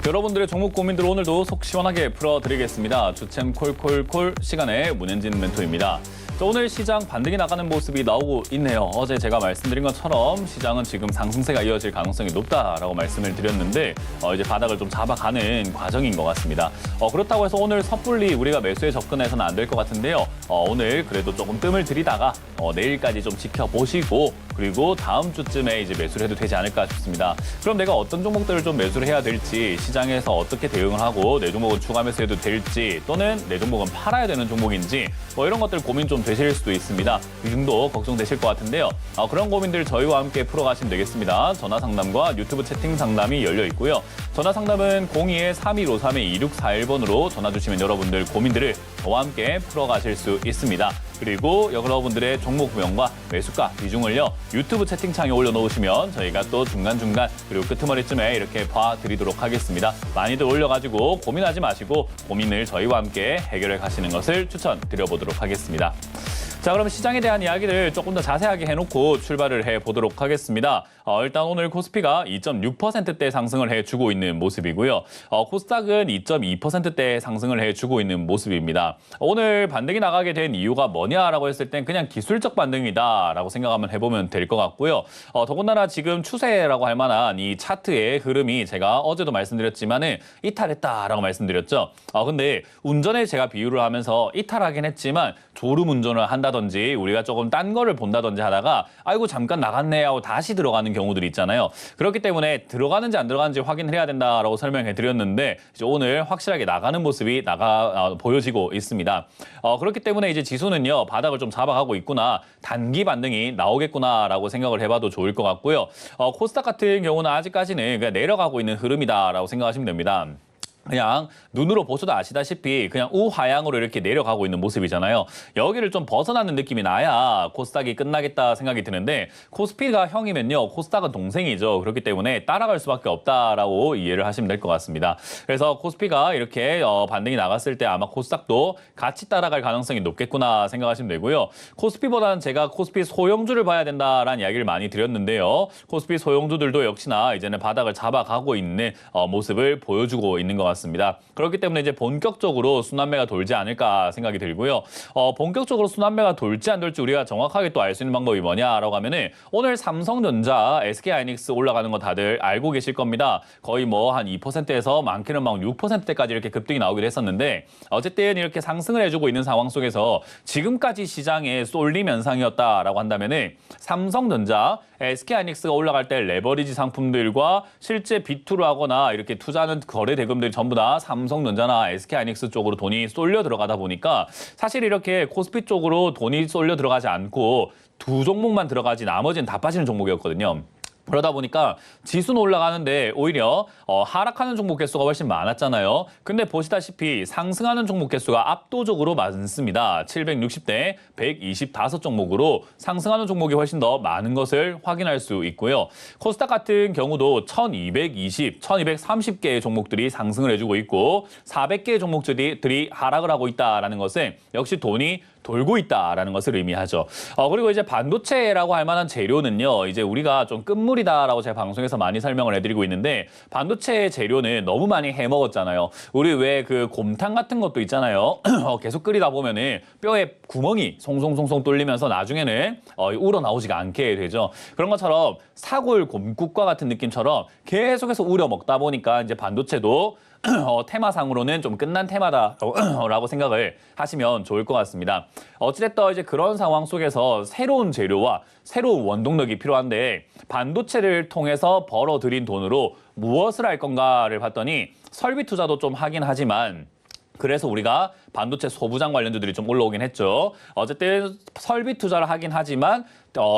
여러분들의 종목 고민들 오늘도 속 시원하게 풀어드리겠습니다. 주챔 콜콜콜 시간의 문현진 멘토입니다. 오늘 시장 반등이 나가는 모습이 나오고 있네요. 어제 제가 말씀드린 것처럼 시장은 지금 상승세가 이어질 가능성이 높다라고 말씀을 드렸는데 이제 바닥을 좀 잡아가는 과정인 것 같습니다. 그렇다고 해서 오늘 섣불리 우리가 매수에 접근해서는 안 될 것 같은데요. 오늘 그래도 조금 뜸을 들이다가 내일까지 좀 지켜보시고 그리고 다음 주쯤에 이제 매수를 해도 되지 않을까 싶습니다. 그럼 내가 어떤 종목들을 좀 매수를 해야 될지, 시장에서 어떻게 대응을 하고 내 종목은 추가 매수해도 될지, 또는 내 종목은 팔아야 되는 종목인지 이런 것들 고민 좀 되실 수도 있습니다. 이 정도 걱정되실 것 같은데요. 그런 고민들 저희와 함께 풀어가시면 되겠습니다. 전화 상담과 유튜브 채팅 상담이 열려 있고요. 전화 상담은 02-3153-2641번으로 전화 주시면 여러분들 고민들을 저와 함께 풀어가실 수 있습니다. 그리고 여러분들의 종목명과 매수가 비중을요 유튜브 채팅창에 올려놓으시면 저희가 또 중간중간 그리고 끄트머리쯤에 이렇게 봐드리도록 하겠습니다. 많이들 올려가지고 고민하지 마시고 고민을 저희와 함께 해결해 가시는 것을 추천드려보도록 하겠습니다. 자, 그럼 시장에 대한 이야기를 조금 더 자세하게 해놓고 출발을 해보도록 하겠습니다. 일단 오늘 코스피가 2.6%대 상승을 해주고 있는 모습이고요. 코스닥은 2.2%대 상승을 해주고 있는 모습입니다. 오늘 반등이 나가게 된 이유가 뭐냐라고 했을 땐 그냥 기술적 반등이다라고 생각하면 해보면 될 것 같고요. 더군다나 지금 추세라고 할 만한 이 차트의 흐름이 제가 어제도 말씀드렸지만은 이탈했다라고 말씀드렸죠. 근데 운전에 제가 비유를 하면서 이탈하긴 했지만 졸음 운전을 한다든지 우리가 조금 딴 거를 본다든지 하다가 아이고 잠깐 나갔네 하고 다시 들어가는 경우들이 있잖아요. 그렇기 때문에 들어가는지 안 들어가는지 확인을 해야 된다라고 설명해 드렸는데 이제 오늘 확실하게 나가는 모습이 보여지고 있습니다. 그렇기 때문에 이제 지수는요 바닥을 좀 잡아가고 있구나, 단기 반등이 나오겠구나라고 생각을 해봐도 좋을 것 같고요. 코스닥 같은 경우는 아직까지는 그냥 내려가고 있는 흐름이다라고 생각하시면 됩니다. 그냥 눈으로 보셔도 아시다시피 그냥 우하향으로 이렇게 내려가고 있는 모습이잖아요. 여기를 좀 벗어나는 느낌이 나야 코스닥이 끝나겠다 생각이 드는데 코스피가 형이면요 코스닥은 동생이죠. 그렇기 때문에 따라갈 수밖에 없다라고 이해를 하시면 될 것 같습니다. 그래서 코스피가 이렇게 반등이 나갔을 때 아마 코스닥도 같이 따라갈 가능성이 높겠구나 생각하시면 되고요. 코스피보다는 제가 코스피 소형주를 봐야 된다라는 이야기를 많이 드렸는데요. 코스피 소형주들도 역시나 이제는 바닥을 잡아가고 있는 모습을 보여주고 있는 것 같습니다. 그렇기 때문에 이제 본격적으로 순환매가 돌지 않을까 생각이 들고요. 본격적으로 순환매가 돌지 안 돌지 우리가 정확하게 또 알 수 있는 방법이 뭐냐라고 하면은 오늘 삼성전자, SK하이닉스 올라가는 거 다들 알고 계실 겁니다. 거의 뭐 한 2%에서 많게는 막 6%대까지 이렇게 급등이 나오기도 했었는데 어쨌든 이렇게 상승을 해주고 있는 상황 속에서 지금까지 시장에 쏠림 현상이었다라고 한다면은 삼성전자, SK하이닉스가 올라갈 때 레버리지 상품들과 실제 비투를 하거나 이렇게 투자하는 거래 대금들이 전부 다 삼성전자나 SK하이닉스 쪽으로 돈이 쏠려 들어가다 보니까 사실 이렇게 코스피 쪽으로 돈이 쏠려 들어가지 않고 두 종목만 들어가지 나머지는 다 빠지는 종목이었거든요. 그러다 보니까 지수는 올라가는데 오히려 하락하는 종목 개수가 훨씬 많았잖아요. 근데 보시다시피 상승하는 종목 개수가 압도적으로 많습니다. 760대 125종목으로 상승하는 종목이 훨씬 더 많은 것을 확인할 수 있고요. 코스닥 같은 경우도 1220, 1230개의 종목들이 상승을 해주고 있고 400개의 종목들이 하락을 하고 있다는 것은 역시 돈이 돌고 있다라는 것을 의미하죠. 그리고 이제 반도체라고 할 만한 재료는요, 이제 우리가 좀 끝물이다라고 제가 방송에서 많이 설명을 해드리고 있는데 반도체 재료는 너무 많이 해먹었잖아요. 우리 왜 그 곰탕 같은 것도 있잖아요. 계속 끓이다 보면은 뼈에 구멍이 송송송송 뚫리면서 나중에는 우러나오지가 않게 되죠. 그런 것처럼 사골 곰국과 같은 느낌처럼 계속해서 우려 먹다 보니까 이제 반도체도 테마상으로는 좀 끝난 테마다라고 생각을 하시면 좋을 것 같습니다. 어찌됐든 이제 그런 상황 속에서 새로운 재료와 새로운 원동력이 필요한데 반도체를 통해서 벌어들인 돈으로 무엇을 할 건가를 봤더니 설비 투자도 좀 하긴 하지만 그래서 우리가 반도체 소부장 관련주들이 좀 올라오긴 했죠. 어쨌든 설비 투자를 하긴 하지만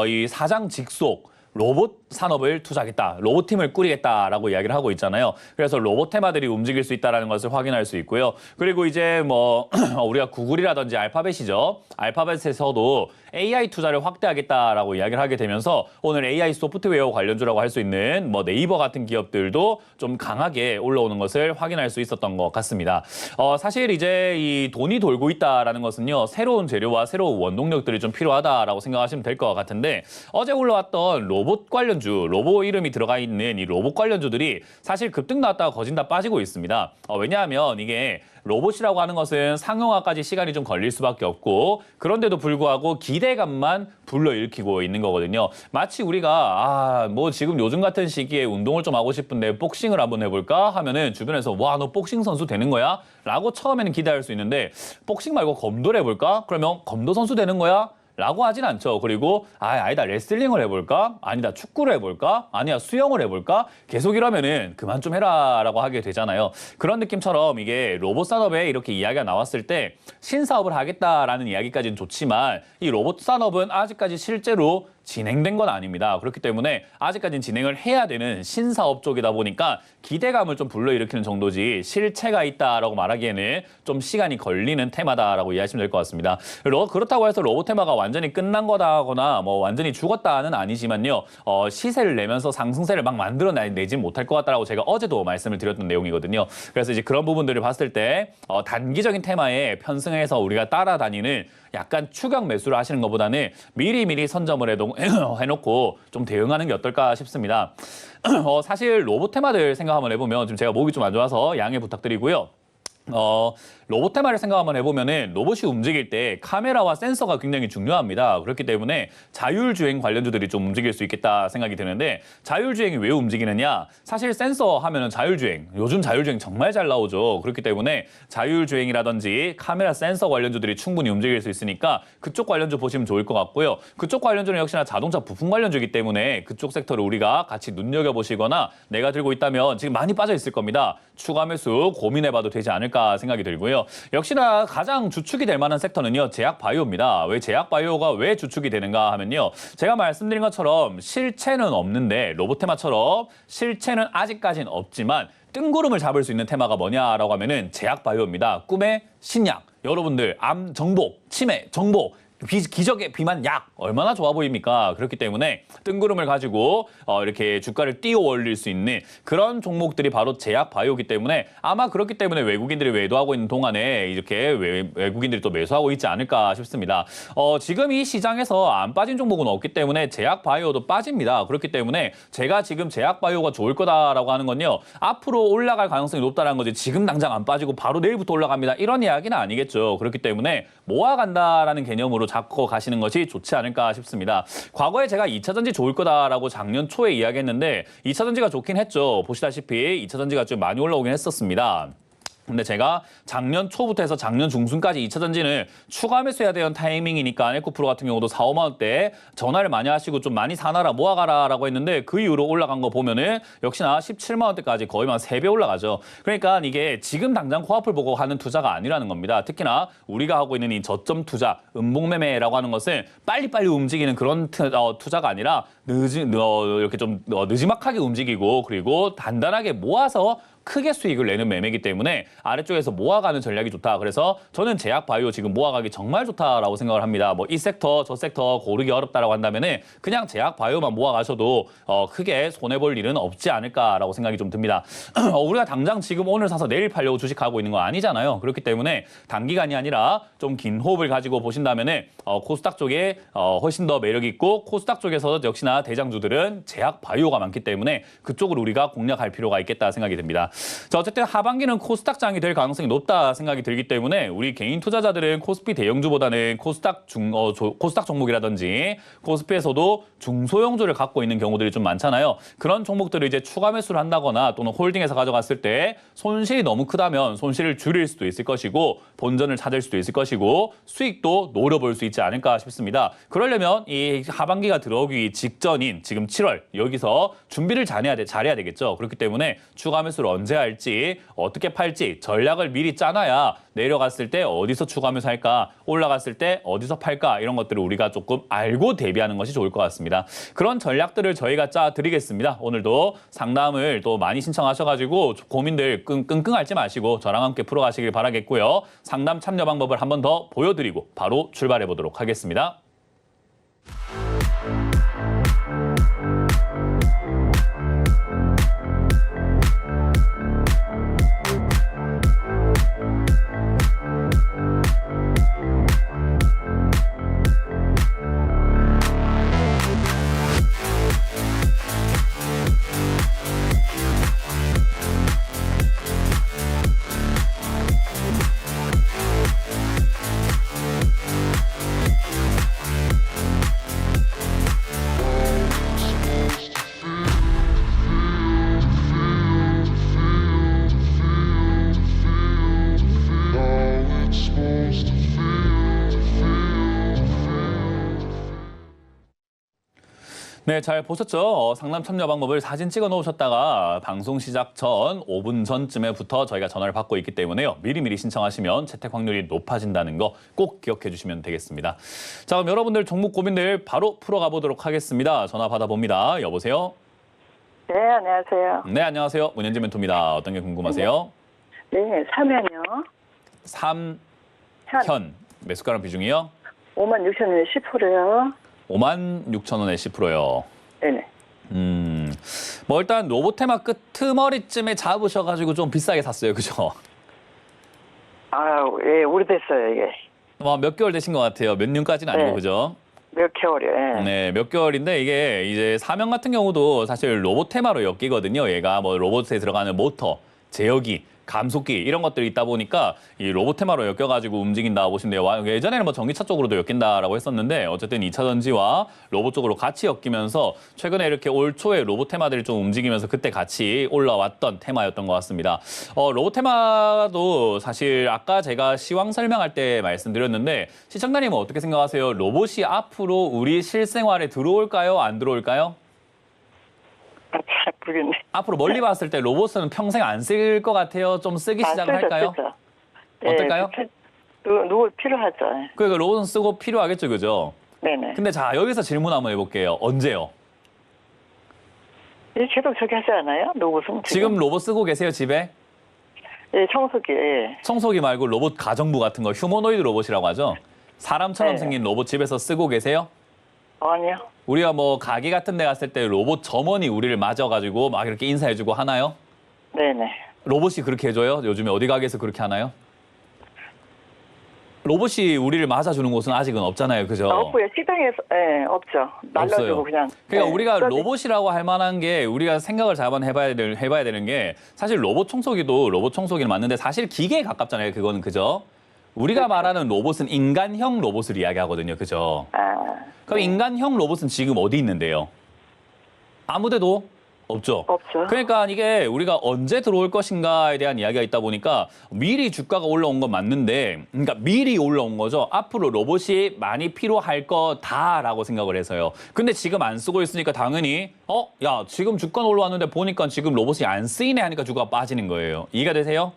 이 사장 직속 로봇 산업을 투자하겠다, 로봇팀을 꾸리겠다라고 이야기를 하고 있잖아요. 그래서 로봇 테마들이 움직일 수 있다는 것을 확인할 수 있고요. 그리고 이제 뭐 우리가 구글이라든지 알파벳이죠. 알파벳에서도 AI 투자를 확대하겠다라고 이야기를 하게 되면서 오늘 AI 소프트웨어 관련주라고 할 수 있는 뭐 네이버 같은 기업들도 좀 강하게 올라오는 것을 확인할 수 있었던 것 같습니다. 사실 이제 이 돈이 돌고 있다라는 것은요, 새로운 재료와 새로운 원동력들이 좀 필요하다라고 생각하시면 될 것 같은데, 어제 올라왔던 로봇 관련주, 로봇 이름이 들어가 있는 이 로봇 관련주들이 사실 급등 나왔다가 거진다 빠지고 있습니다. 왜냐하면 이게 로봇이라고 하는 것은 상용화까지 시간이 좀 걸릴 수밖에 없고, 그런데도 불구하고 기대감만 불러일으키고 있는 거거든요. 마치 우리가 뭐 지금 요즘 같은 시기에 운동을 좀 하고 싶은데 복싱을 한번 해볼까 하면은 주변에서 와, 너 복싱 선수 되는 거야? 라고 처음에는 기대할 수 있는데, 복싱 말고 검도를 해볼까? 그러면 검도 선수 되는 거야? 라고 하진 않죠. 그리고 아니다, 레슬링을 해볼까? 아니다, 축구를 해볼까? 아니야, 수영을 해볼까? 계속 이러면은 그만 좀 해라 라고 하게 되잖아요. 그런 느낌처럼 이게 로봇 산업에 이렇게 이야기가 나왔을 때 신사업을 하겠다라는 이야기까지는 좋지만, 이 로봇 산업은 아직까지 실제로 진행된 건 아닙니다. 그렇기 때문에 아직까지는 진행을 해야 되는 신사업 쪽이다 보니까 기대감을 좀 불러일으키는 정도지 실체가 있다라고 말하기에는 좀 시간이 걸리는 테마다라고 이해하시면 될 것 같습니다. 그렇다고 해서 로봇 테마가 완전히 끝난 거다거나 뭐 완전히 죽었다는 아니지만요. 시세를 내면서 상승세를 막 만들어내진 못할 것 같다라고 제가 어제도 말씀을 드렸던 내용이거든요. 그래서 이제 그런 부분들을 봤을 때 단기적인 테마에 편승해서 우리가 따라다니는 약간 추격 매수를 하시는 것보다는 미리미리 선점을 해놓고 좀 대응하는 게 어떨까 싶습니다. 사실 로봇 테마들 생각 한번 해보면 지금 제가 목이 좀 안 좋아서 양해 부탁드리고요. 로봇 테마를 생각 한번 해보면은 로봇이 움직일 때 카메라와 센서가 굉장히 중요합니다. 그렇기 때문에 자율주행 관련주들이 좀 움직일 수 있겠다 생각이 드는데, 자율주행이 왜 움직이느냐? 사실 센서 하면은 자율주행, 요즘 자율주행 정말 잘 나오죠. 그렇기 때문에 자율주행이라든지 카메라 센서 관련주들이 충분히 움직일 수 있으니까 그쪽 관련주 보시면 좋을 것 같고요. 그쪽 관련주는 역시나 자동차 부품 관련주이기 때문에 그쪽 섹터를 우리가 같이 눈여겨보시거나, 내가 들고 있다면 지금 많이 빠져 있을 겁니다. 추가 매수 고민해봐도 되지 않을까 생각이 들고요. 역시나 가장 주축이 될 만한 섹터는요, 제약바이오입니다. 왜 제약바이오가 왜 주축이 되는가 하면요, 제가 말씀드린 것처럼 실체는 없는데, 로봇 테마처럼 실체는 아직까지는 없지만 뜬구름을 잡을 수 있는 테마가 뭐냐라고 하면은 제약바이오입니다. 꿈의 신약, 여러분들 암 정복, 치매 정복, 기적의 비만 약 얼마나 좋아 보입니까? 그렇기 때문에 뜬구름을 가지고 이렇게 주가를 띄워 올릴 수 있는 그런 종목들이 바로 제약 바이오이기 때문에, 아마 그렇기 때문에 외국인들이 매도하고 있는 동안에 이렇게 외국인들이 또 매수하고 있지 않을까 싶습니다. 지금 이 시장에서 안 빠진 종목은 없기 때문에 제약 바이오도 빠집니다. 그렇기 때문에 제가 지금 제약 바이오가 좋을 거다라고 하는 건요, 앞으로 올라갈 가능성이 높다는 거지 지금 당장 안 빠지고 바로 내일부터 올라갑니다, 이런 이야기는 아니겠죠. 그렇기 때문에 모아간다라는 개념으로 잡고 가시는 것이 좋지 않을까 싶습니다. 과거에 제가 2차전지 좋을 거다라고 작년 초에 이야기했는데 2차전지가 좋긴 했죠. 보시다시피 2차전지가 좀 많이 올라오긴 했었습니다. 근데 제가 작년 초부터 해서 작년 중순까지 2차전지는 추가 매수해야 되는 타이밍이니까 에코프로 같은 경우도 4, 5만 원대 전화를 많이 하시고 좀 많이 사놔라, 모아가라라고 했는데, 그 이후로 올라간 거 보면은 역시나 17만 원대까지 거의 한 3배 올라가죠. 그러니까 이게 지금 당장 코앞을 보고 하는 투자가 아니라는 겁니다. 특히나 우리가 하고 있는 이 저점 투자, 음봉매매라고 하는 것은 빨리빨리 움직이는 그런 투자가 아니라 이렇게 좀 느지막하게 움직이고, 그리고 단단하게 모아서 크게 수익을 내는 매매이기 때문에 아래쪽에서 모아가는 전략이 좋다. 그래서 저는 제약바이오 지금 모아가기 정말 좋다라고 생각을 합니다. 뭐 이 섹터 저 섹터 고르기 어렵다라고 한다면은 그냥 제약바이오만 모아가셔도 크게 손해볼 일은 없지 않을까라고 생각이 좀 듭니다. 우리가 당장 지금 오늘 사서 내일 팔려고 주식하고 있는 건 아니잖아요. 그렇기 때문에 단기간이 아니라 좀 긴 호흡을 가지고 보신다면은 코스닥 쪽에 훨씬 더 매력이 있고, 코스닥 쪽에서 역시나 대장주들은 제약바이오가 많기 때문에 그쪽으로 우리가 공략할 필요가 있겠다 생각이 듭니다. 자, 어쨌든 하반기는 코스닥장이 될 가능성이 높다 생각이 들기 때문에 우리 개인 투자자들은 코스피 대형주보다는 코스닥 종목이라든지 코스피에서도 중소형주를 갖고 있는 경우들이 좀 많잖아요. 그런 종목들을 이제 추가 매수를 한다거나 또는 홀딩해서 가져갔을 때 손실이 너무 크다면 손실을 줄일 수도 있을 것이고, 본전을 찾을 수도 있을 것이고, 수익도 노려볼 수 있지 않을까 싶습니다. 그러려면 이 하반기가 들어오기 직전인 지금 7월, 여기서 준비를 잘해야 되겠죠. 그렇기 때문에 추가 매수를 언제 할지, 어떻게 팔지 전략을 미리 짜놔야 내려갔을 때 어디서 추가 매수할까, 올라갔을 때 어디서 팔까, 이런 것들을 우리가 조금 알고 대비하는 것이 좋을 것 같습니다. 그런 전략들을 저희가 짜 드리겠습니다. 오늘도 상담을 또 많이 신청하셔가지고 고민들 끙끙 앓지 마시고 저랑 함께 풀어가시길 바라겠고요. 상담 참여 방법을 한 번 더 보여드리고 바로 출발해 보도록 하겠습니다. 네, 잘 보셨죠? 상담 참여 방법을 사진 찍어 놓으셨다가 방송 시작 전 5분 전쯤에부터 저희가 전화를 받고 있기 때문에요. 미리미리 신청하시면 채택 확률이 높아진다는 거 꼭 기억해 주시면 되겠습니다. 자, 그럼 여러분들 종목 고민들 바로 풀어가 보도록 하겠습니다. 전화 받아봅니다. 여보세요? 네, 안녕하세요. 네, 안녕하세요. 문현지 멘토입니다. 어떤 게 궁금하세요? 네, 사면요. 삼현 매수가랑 비중이요? 56,000원에 10%요. 56,000원에 10%요. 네네. 뭐 일단 로보테마 끄트머리쯤에 잡으셔가지고 좀 비싸게 샀어요, 그죠? 아, 예, 오래됐어요, 이게. 몇 개월 되신 것 같아요. 몇 년까지는 아니고, 네. 그죠? 몇 개월이요, 예. 네, 몇 개월인데 이게 이제 사명 같은 경우도 사실 로보테마로 엮이거든요. 얘가 뭐 로봇에 들어가는 모터, 제어기, 감속기 이런 것들이 있다 보니까 이 로보테마로 엮여가지고 움직인다 보시면 돼요. 예전에는 뭐 전기차 쪽으로도 엮인다라고 했었는데 어쨌든 2차 전지와 로봇 쪽으로 같이 엮이면서 최근에 이렇게 올 초에 로보테마들이 좀 움직이면서 그때 같이 올라왔던 테마였던 것 같습니다. 로보테마도 사실 아까 제가 시황 설명할 때 말씀드렸는데 시청자님은 어떻게 생각하세요? 로봇이 앞으로 우리 실생활에 들어올까요? 안 들어올까요? 아, 잘 모르겠네. 앞으로 멀리 봤을 때 로봇은 평생 안 쓸 것 같아요? 좀 쓰기 시작을 할까요? 쓰죠. 어떨까요? 예, 누구 필요하죠. 예. 그러니까 로봇은 쓰고 필요하겠죠, 그죠? 네네. 근데 자, 여기서 질문 한번 해볼게요. 언제요? 예, 계속 저기 하지 않아요? 로봇은? 지금 로봇 쓰고 계세요, 집에? 예, 청소기, 예. 청소기 말고 로봇 가정부 같은 거, 휴머노이드 로봇이라고 하죠? 사람처럼 네. 생긴 로봇 집에서 쓰고 계세요? 아니요. 우리가 뭐 가게 같은 데 갔을 때 로봇 점원이 우리를 맞아가지고 막 이렇게 인사해주고 하나요? 네네. 로봇이 그렇게 해줘요? 요즘에 어디 가게에서 그렇게 하나요? 로봇이 우리를 맞아주는 곳은 아직은 없잖아요, 그죠? 없고요. 식당에서, 예, 없죠. 날라주고 없어요. 그냥. 그러니까 예, 우리가 써지- 로봇이라고 할 만한 게 우리가 생각을 잘 한번 해봐야 되는 게 사실 로봇 청소기도 로봇 청소기는 맞는데 사실 기계에 가깝잖아요, 그거는, 그죠? 우리가 그렇죠. 말하는 로봇은 인간형 로봇을 이야기하거든요, 그죠? 아, 그럼 인간형 로봇은 지금 어디 있는데요? 아무데도 없죠. 없죠. 그러니까 이게 우리가 언제 들어올 것인가에 대한 이야기가 있다 보니까 미리 주가가 올라온 건 맞는데, 그러니까 미리 올라온 거죠. 앞으로 로봇이 많이 필요할 거다라고 생각을 해서요. 근데 지금 안 쓰고 있으니까 당연히 야, 지금 주가는 올라왔는데 보니까 지금 로봇이 안 쓰이네 하니까 주가가 빠지는 거예요. 이해가 되세요?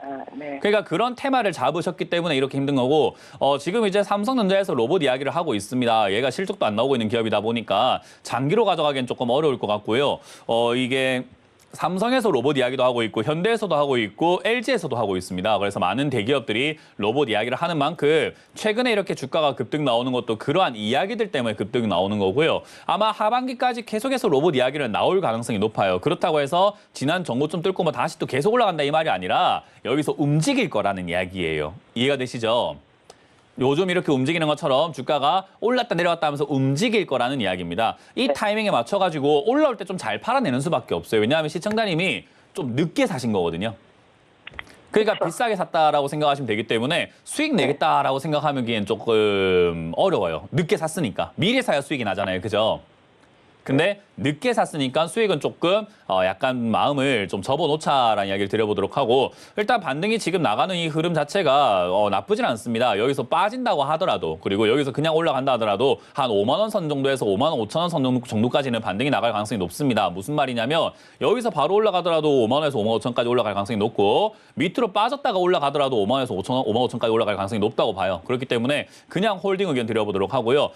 아, 네. 그러니까 그런 테마를 잡으셨기 때문에 이렇게 힘든 거고 지금 이제 삼성전자에서 로봇 이야기를 하고 있습니다. 얘가 실적도 안 나오고 있는 기업이다 보니까 장기로 가져가기엔 조금 어려울 것 같고요. 이게 삼성에서 로봇 이야기도 하고 있고 현대에서도 하고 있고 LG에서도 하고 있습니다. 그래서 많은 대기업들이 로봇 이야기를 하는 만큼 최근에 이렇게 주가가 급등 나오는 것도 그러한 이야기들 때문에 급등 나오는 거고요. 아마 하반기까지 계속해서 로봇 이야기는 나올 가능성이 높아요. 그렇다고 해서 지난 정고점 뚫고 뭐 다시 또 계속 올라간다 이 말이 아니라 여기서 움직일 거라는 이야기예요. 이해가 되시죠? 요즘 이렇게 움직이는 것처럼 주가가 올랐다 내려갔다 하면서 움직일 거라는 이야기입니다. 이 타이밍에 맞춰가지고 올라올 때 좀 잘 팔아내는 수밖에 없어요. 왜냐하면 시청자님이 좀 늦게 사신 거거든요. 그러니까 그렇죠. 비싸게 샀다라고 생각하시면 되기 때문에 수익 내겠다라고 생각하기엔 조금 어려워요. 늦게 샀으니까. 미리 사야 수익이 나잖아요. 그죠? 근데 늦게 샀으니까 수익은 조금 약간 마음을 좀 접어놓자라는 이야기를 드려보도록 하고 일단 반등이 지금 나가는 이 흐름 자체가 나쁘진 않습니다. 여기서 빠진다고 하더라도 그리고 여기서 그냥 올라간다 하더라도 한 5만 원 선 정도에서 5만 원 5천 원 선 정도까지는 반등이 나갈 가능성이 높습니다. 무슨 말이냐면 여기서 바로 올라가더라도 5만 원에서 5만 5천까지 올라갈 가능성이 높고 밑으로 빠졌다가 올라가더라도 5만 원에서 5천 원, 5만 5천까지 올라갈 가능성이 높다고 봐요. 그렇기 때문에 그냥 홀딩 의견 드려보도록 하고요.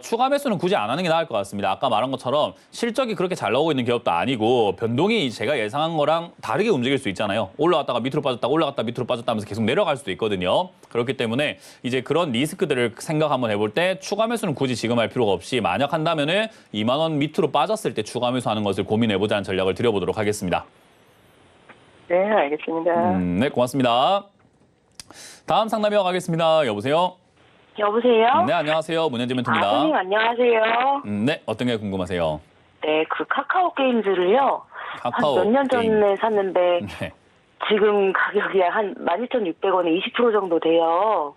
추가 매수는 굳이 안 하는 게 나을 것 같습니다. 아까 말한 것처럼 것처럼 실적이 그렇게 잘 나오고 있는 기업도 아니고 변동이 제가 예상한 거랑 다르게 움직일 수 있잖아요. 올라갔다가 밑으로 빠졌다, 올라갔다 밑으로 빠졌다 하면서 계속 내려갈 수도 있거든요. 그렇기 때문에 이제 그런 리스크들을 생각 한번 해볼 때 추가 매수는 굳이 지금 할 필요가 없이 만약 한다면은 2만 원 밑으로 빠졌을 때 추가 매수하는 것을 고민해보자는 전략을 드려보도록 하겠습니다. 네, 알겠습니다. 네, 고맙습니다. 다음 상담이어 가겠습니다. 여보세요? 여보세요? 네, 안녕하세요. 문현지 멘토입니다. 선생님 안녕하세요. 네, 어떤 게 궁금하세요? 네, 그 카카오 게임즈를요. 카카오 한 몇 년 전에 게임. 샀는데 네. 지금 가격이 한 12,600원에 20% 정도 돼요.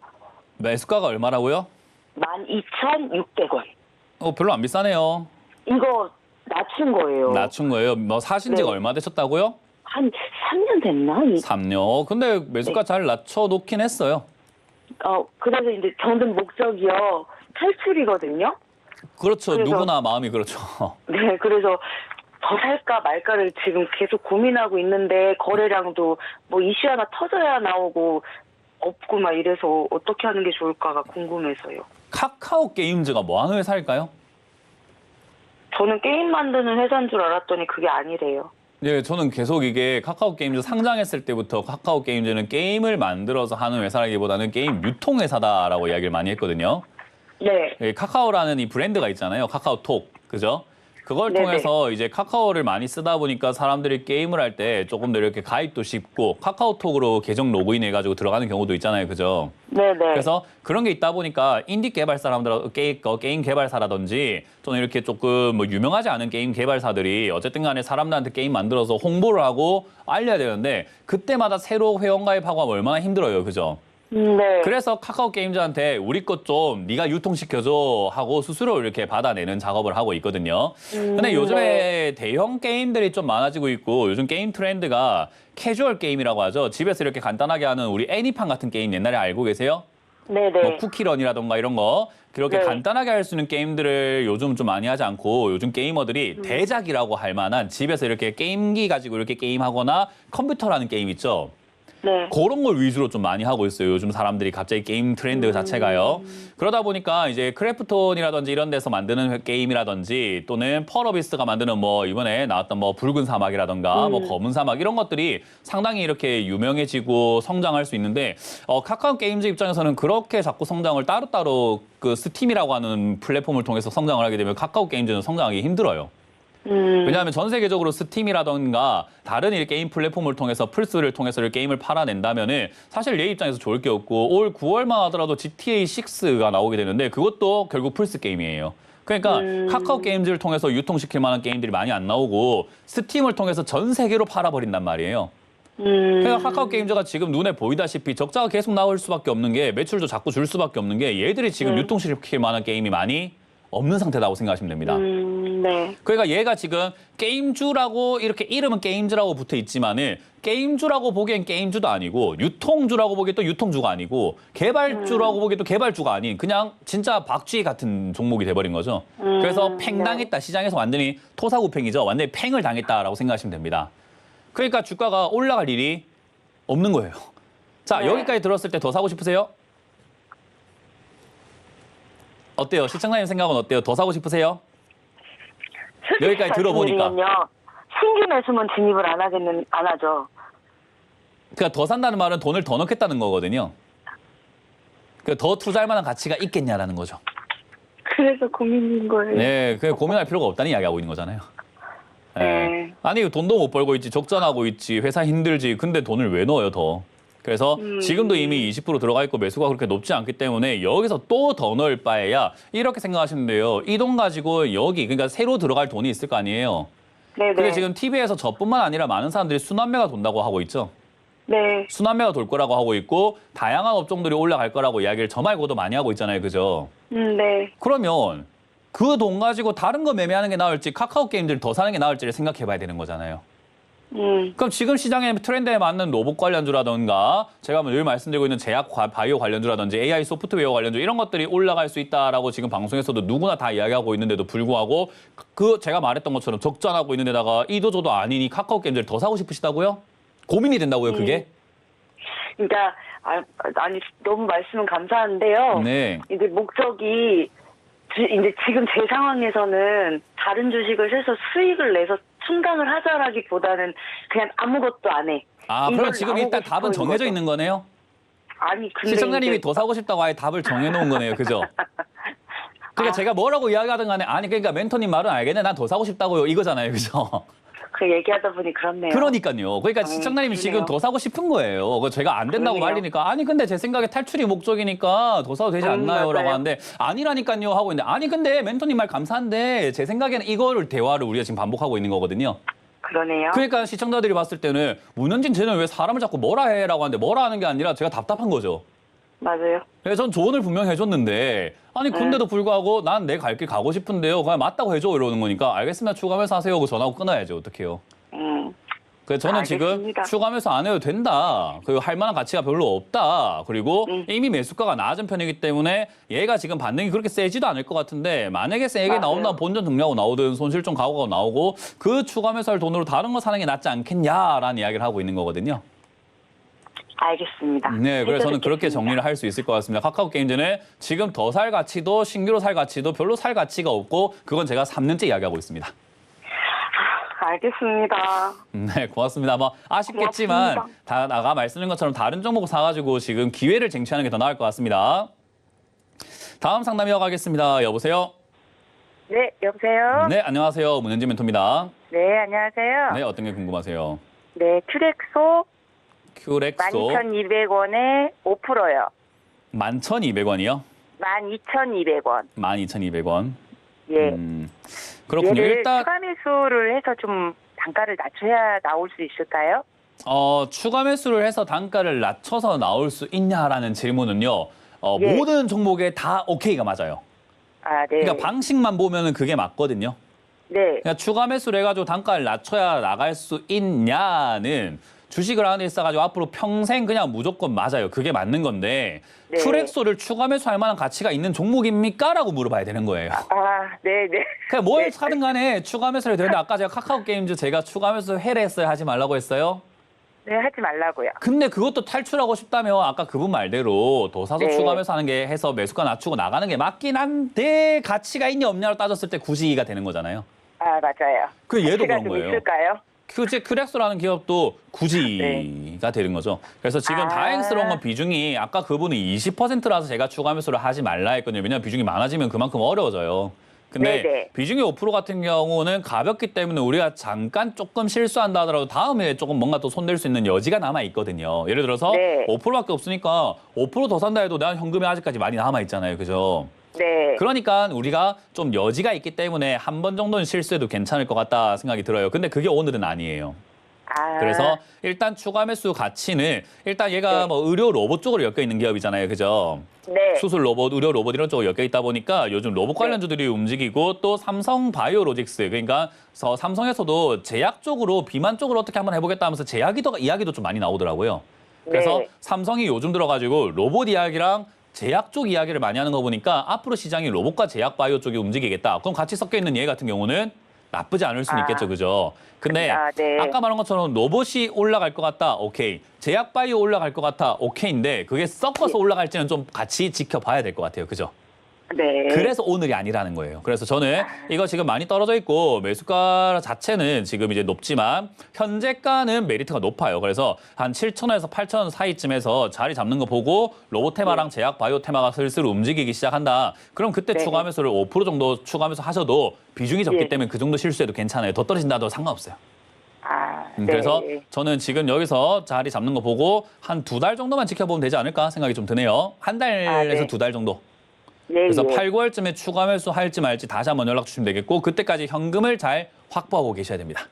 매수가가 얼마라고요? 12,600원. 별로 안 비싸네요. 이거 낮춘 거예요. 낮춘 거예요. 뭐 사신 지가 네. 얼마 되셨다고요? 한 3년 됐나? 3년. 근데 매수가 네. 잘 낮춰 놓긴 했어요. 그래서 이제 저는 목적이요. 탈출이거든요. 그렇죠. 그래서- 누구나 마음이 그렇죠. 네, 그래서 더 살까 말까를 지금 계속 고민하고 있는데 거래량도 뭐 이슈 하나 터져야 나오고 없고 막 이래서 어떻게 하는 게 좋을까가 궁금해서요. 카카오 게임즈가 뭐 하는 회사일까요? 저는 게임 만드는 회사인 줄 알았더니 그게 아니래요. 네, 저는 계속 이게 카카오 게임즈 상장했을 때부터 카카오 게임즈는 게임을 만들어서 하는 회사라기보다는 게임 유통 회사다라고 이야기를 많이 했거든요. 네. 카카오라는 이 브랜드가 있잖아요. 카카오톡. 그죠? 그걸 네네. 통해서 이제 카카오를 많이 쓰다 보니까 사람들이 게임을 할 때 조금 더 이렇게 가입도 쉽고 카카오톡으로 계정 로그인 해가지고 들어가는 경우도 있잖아요. 그죠? 네네. 그래서 그런 게 있다 보니까 인디 개발 사람들, 게임 개발사라든지 또는 이렇게 조금 뭐 유명하지 않은 게임 개발사들이 어쨌든 간에 사람들한테 게임 만들어서 홍보를 하고 알려야 되는데 그때마다 새로 회원 가입하고 하면 얼마나 힘들어요. 그죠? 네. 그래서 카카오 게임즈한테 우리 것 좀 네가 유통시켜줘 하고 스스로 이렇게 받아내는 작업을 하고 있거든요. 근데 요즘에 대형 게임들이 좀 많아지고 있고 요즘 게임 트렌드가 캐주얼 게임이라고 하죠. 집에서 이렇게 간단하게 하는 우리 애니팡 같은 게임 옛날에 알고 계세요? 네네. 뭐 쿠키런이라던가 이런 거 그렇게 네. 간단하게 할 수 있는 게임들을 요즘 좀 많이 하지 않고 요즘 게이머들이 대작이라고 할 만한 집에서 이렇게 게임기 가지고 이렇게 게임하거나 컴퓨터라는 게임 있죠. 네. 그런 걸 위주로 좀 많이 하고 있어요. 요즘 사람들이 갑자기 게임 트렌드 자체가요. 그러다 보니까 이제 크래프톤이라든지 이런 데서 만드는 게임이라든지 또는 펄어비스가 만드는 뭐 이번에 나왔던 뭐 붉은 사막이라든가 뭐 검은 사막 이런 것들이 상당히 이렇게 유명해지고 성장할 수 있는데 카카오 게임즈 입장에서는 그렇게 자꾸 성장을 따로따로 그 스팀이라고 하는 플랫폼을 통해서 성장을 하게 되면 카카오 게임즈는 성장하기 힘들어요. 왜냐하면 전 세계적으로 스팀이라던가 다른 이 게임 플랫폼을 통해서 플스를 통해서 게임을 팔아낸다면은 사실 얘 입장에서 좋을 게 없고 올 9월만 하더라도 GTA 6가 나오게 되는데 그것도 결국 플스 게임이에요. 그러니까 카카오 게임즈를 통해서 유통시킬 만한 게임들이 많이 안 나오고 스팀을 통해서 전 세계로 팔아버린단 말이에요. 그러니까 카카오 게임즈가 지금 눈에 보이다시피 적자가 계속 나올 수밖에 없는 게 매출도 자꾸 줄 수밖에 없는 게 얘들이 지금 유통시킬 만한 게임이 많이 없는 상태라고 생각하시면 됩니다. 네. 그러니까 얘가 지금 게임주라고 이렇게 이름은 게임즈라고 붙어 있지만은 게임주라고 보기엔 게임주도 아니고 유통주라고 보기엔 또 유통주가 아니고 개발주라고 보기엔 또 개발주가 아닌 그냥 진짜 박쥐 같은 종목이 돼버린 거죠. 그래서 팽당했다. 시장에서 완전히 토사구팽이죠. 완전히 팽을 당했다라고 생각하시면 됩니다. 그러니까 주가가 올라갈 일이 없는 거예요. 자, 네. 여기까지 들었을 때 더 사고 싶으세요? 어때요? 시청자님 생각은 어때요? 더 사고 싶으세요? 여기까지 들어보니까. 말씀드리면요. 신규 매수면 진입을 안 하죠. 그러니까 더 산다는 말은 돈을 더 넣겠다는 거거든요. 그러니까 더 투자할 만한 가치가 있겠냐라는 거죠. 그래서 고민인 거예요. 네, 그 고민할 필요가 없다는 이야기하고 있는 거잖아요. 네. 아니 돈도 못 벌고 있지, 적자나고 있지, 회사 힘들지. 근데 돈을 왜 넣어요 더? 그래서 지금도 이미 20% 들어가 있고 매수가 그렇게 높지 않기 때문에 여기서 또 더 넣을 바에야 이렇게 생각하시면 돼요. 이 돈 가지고 여기 그러니까 새로 들어갈 돈이 있을 거 아니에요. 네네. 근데 지금 TV에서 저뿐만 아니라 많은 사람들이 순환매가 돈다고 하고 있죠. 네. 순환매가 돌 거라고 하고 있고 다양한 업종들이 올라갈 거라고 이야기를 저 말고도 많이 하고 있잖아요. 그죠? 네. 그러면 그 돈 가지고 다른 거 매매하는 게 나을지 카카오 게임들 더 사는 게 나을지를 생각해 봐야 되는 거잖아요. 그럼 지금 시장의 트렌드에 맞는 로봇 관련주라든가 제가 늘 말씀드리고 있는 제약 바이오 관련주라든지 AI 소프트웨어 관련주 이런 것들이 올라갈 수 있다라고 지금 방송에서도 누구나 다 이야기하고 있는데도 불구하고 그 제가 말했던 것처럼 적자나고 있는 데다가 이도저도 아니니 카카오 게임들 더 사고 싶으시다고요? 고민이 된다고요, 그게? 그러니까 아니 너무 말씀은 감사한데요. 네. 이제 목적이 이제 지금 제 상황에서는 다른 주식을 해서 수익을 내서 충당을 하자라기보다는 그냥 아무것도 안 해. 아, 그럼 이걸 지금 나오고 일단 답은 싶어 정해져 거죠. 있는 거네요? 아니, 근데 시청자님이 이제 더 사고 싶다고 아예 답을 정해놓은 거네요. 그죠? 그러니까 제가 뭐라고 이야기하든 간에 아니 그러니까 멘토님 말은 알겠네. 난 더 사고 싶다고요. 이거잖아요. 그죠? 그 얘기하다 보니 그렇네요. 그러니까요. 그러니까 시청자님이 지금 그러네요. 더 사고 싶은 거예요. 그 제가 안 된다고 그러네요. 말리니까 아니 근데 제 생각에 탈출이 목적이니까 더 사도 되지 않나요? 라고 맞아요. 하는데 아니라니까요 하고 있는데 아니 근데 멘토님 말 감사한데 제 생각에는 이거를 대화를 우리가 지금 반복하고 있는 거거든요. 그러네요. 그러니까 시청자들이 봤을 때는 문현진 쟤는 왜 사람을 자꾸 뭐라 해라고 하는데 뭐라 하는 게 아니라 제가 답답한 거죠. 맞아요. 그래서 전 조언을 분명히 해줬는데 아니 근데도 불구하고 난 내 갈 길 가고 싶은데요. 그냥 맞다고 해줘 이러는 거니까 알겠습니다. 추가매수 하세요 하고 전화하고 끊어야죠. 어떡해요. 그래서 저는 알겠습니다. 지금 추가매수 안 해도 된다. 그리고 할 만한 가치가 별로 없다. 그리고 이미 매수가가 낮은 편이기 때문에 얘가 지금 반등이 그렇게 세지도 않을 것 같은데 만약에 세게 맞아요. 나온다면 본전 정리하고 나오든 손실좀 각오하고 나오고 그 추가매수 할 돈으로 다른 거 사는 게 낫지 않겠냐라는 이야기를 하고 있는 거거든요. 알겠습니다. 네, 그래서 저는 그렇게 해결하겠습니다. 정리를 할 수 있을 것 같습니다. 카카오 게임즈는 지금 더 살 가치도 신규로 살 가치도 별로 살 가치가 없고 그건 제가 3년째 이야기하고 있습니다. 알겠습니다. 네, 고맙습니다. 뭐 아쉽겠지만 고맙습니다. 다 나가 말씀드린 것처럼 다른 종목 사가지고 지금 기회를 쟁취하는 게 더 나을 것 같습니다. 다음 상담 이어가겠습니다. 여보세요? 네, 여보세요? 네, 안녕하세요. 문현진 멘토입니다. 네, 안녕하세요. 네, 어떤 게 궁금하세요? 네, 큐렉소 큐렉소 12,200원에 5%요. 11,200원이요? 12,200원. 12,200원. 예. 그렇군요. 얘를 일단 추가 매수를 해서 좀 단가를 낮춰야 나올 수 있을까요? 추가 매수를 해서 단가를 낮춰서 나올 수 있냐라는 질문은요. 예. 모든 종목에 다 오케이가 맞아요. 아, 네. 그러니까 방식만 보면은 그게 맞거든요. 네. 그러니까 추가 매수를 해가지고 단가를 낮춰야 나갈 수 있냐는 주식을 하는 데 있어가지고 앞으로 평생 그냥 무조건 맞아요. 그게 맞는 건데 네. 큐렉소를 추가 매수할 만한 가치가 있는 종목입니까? 라고 물어봐야 되는 거예요. 아, 네, 네. 그냥 뭘 네. 사든 간에 추가 매수를 되는데 아까 제가 카카오 게임즈 제가 추가 매수 해라 했어요. 하지 말라고 했어요. 네, 하지 말라고요. 근데 그것도 탈출하고 싶다면 아까 그분 말대로 더 사서 네. 추가 매수하는 게 해서 매수가 낮추고 나가는 게 맞긴 한데 가치가 있냐 없냐로 따졌을 때 9시가 되는 거잖아요. 아, 맞아요. 그 얘도 가치가 그런 좀 거예요. 있을까요? 큐렉소라는 기업도 9지가 되는 거죠. 그래서 지금 아. 다행스러운 건 비중이 아까 그분이 20%라서 제가 추가 매수를 하지 말라 했거든요. 왜냐하면 비중이 많아지면 그만큼 어려워져요. 근데 네네. 비중이 5% 같은 경우는 가볍기 때문에 우리가 잠깐 조금 실수한다 하더라도 다음에 조금 뭔가 또 손댈 수 있는 여지가 남아 있거든요. 예를 들어서 네. 5%밖에 없으니까 5% 더 산다 해도 내가 현금이 아직까지 많이 남아 있잖아요. 그죠? 네. 그러니까 우리가 좀 여지가 있기 때문에 한 번 정도는 실수해도 괜찮을 것 같다 생각이 들어요. 근데 그게 오늘은 아니에요. 아, 그래서 일단 추가 매수 가치는 일단 얘가 네. 뭐 의료 로봇 쪽으로 엮여 있는 기업이잖아요. 그죠? 네. 수술 로봇, 의료 로봇 이런 쪽으로 엮여 있다 보니까 요즘 로봇 관련주들이 움직이고 또 삼성 바이오로직스 그러니까 삼성에서도 제약 쪽으로 비만 쪽으로 어떻게 한번 해보겠다 하면서 제약 이야기도 좀 많이 나오더라고요. 그래서 네. 삼성이 요즘 들어가지고 로봇 이야기랑 제약 쪽 이야기를 많이 하는 거 보니까 앞으로 시장이 로봇과 제약 바이오 쪽이 움직이겠다. 그럼 같이 섞여 있는 얘 같은 경우는 나쁘지 않을 수는 아. 있겠죠. 그죠? 근데 네. 아까 말한 것처럼 로봇이 올라갈 것 같다. 오케이. 제약 바이오 올라갈 것 같아. 오케이인데 그게 섞어서 올라갈지는 좀 같이 지켜봐야 될 것 같아요. 그죠? 네. 그래서 오늘이 아니라는 거예요. 그래서 저는 이거 지금 많이 떨어져 있고 매수가 자체는 지금 이제 높지만 현재가는 메리트가 높아요. 그래서 한 7,000원에서 8,000원 사이쯤에서 자리 잡는 거 보고 로봇 테마랑 제약 바이오 테마가 슬슬 움직이기 시작한다. 그럼 그때 네. 추가 매수를 5% 정도 추가 매수 하셔도 비중이 적기 예. 때문에 그 정도 실수해도 괜찮아요. 더 떨어진다도 상관없어요. 아, 네. 그래서 저는 지금 여기서 자리 잡는 거 보고 한 2달 정도만 지켜보면 되지 않을까 생각이 좀 드네요. 한 달에서 네. 2달 정도. 네, 그래서 예. 8, 9월쯤에 추가 매수 할지 말지 다시 한번 연락 주시면 되겠고 그때까지 현금을 잘 확보하고 계셔야 됩니다.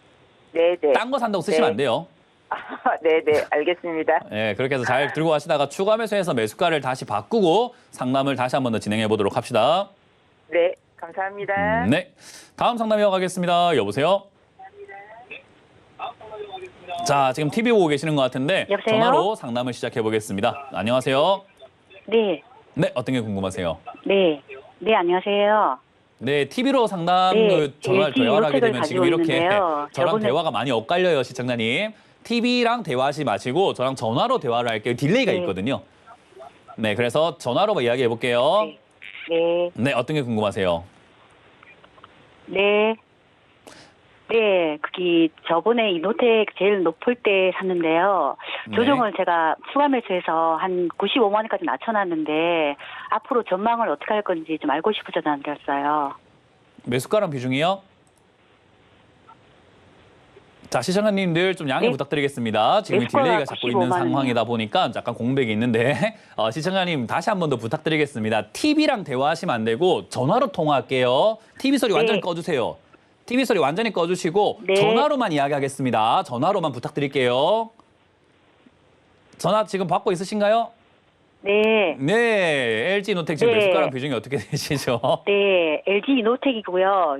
네, 네. 딴 거 산다고 쓰시면 네. 안 돼요. 네, 네. 알겠습니다. 네, 그렇게 해서 잘 들고 가시다가 추가 매수해서 매수가를 다시 바꾸고 상담을 다시 한번 더 진행해 보도록 합시다. 네, 감사합니다. 네, 다음 상담 이어가겠습니다. 여보세요? 자, 지금 TV 보고 계시는 것 같은데 여보세요? 전화로 상담을 시작해 보겠습니다. 안녕하세요. 네, 네, 어떤 게 궁금하세요? 네, 네, 안녕하세요. 네, TV로 상담을 네, 전화를 LG 대화를 하게 이렇게를 되면 지금 가지고 이렇게 있는데요. 저랑 저번에- 대화가 많이 엇갈려요, 시청자님. TV랑 대화하지 마시고 저랑 전화로 대화를 할게요. 딜레이가 네. 있거든요. 네, 그래서 전화로 이야기해 볼게요. 네. 네. 네, 어떤 게 궁금하세요? 네. 네, 그게 저번에 이노텍 제일 높을 때 샀는데요. 네. 조정을 제가 추가 매수해서 한 95만 원까지 낮춰놨는데 앞으로 전망을 어떻게 할 건지 좀 알고 싶어서 전화드렸어요. 매수가랑 비중이요? 자, 시청자님들 좀 양해 네. 부탁드리겠습니다. 지금 매수가가 딜레이가 잡고 있는 95만 원이요. 상황이다 보니까 약간 공백이 있는데 시청자님 다시 한 번 더 부탁드리겠습니다. TV랑 대화하시면 안 되고 전화로 통화할게요. TV 소리 완전히 네. 꺼주세요. TV 소리 완전히 꺼주시고 네. 전화로만 이야기하겠습니다. 전화로만 부탁드릴게요. 전화 지금 받고 있으신가요? 네. 네, LG 이노텍 지금 네. 매수가랑 비중이 어떻게 되시죠? 네, LG 이노텍이고요.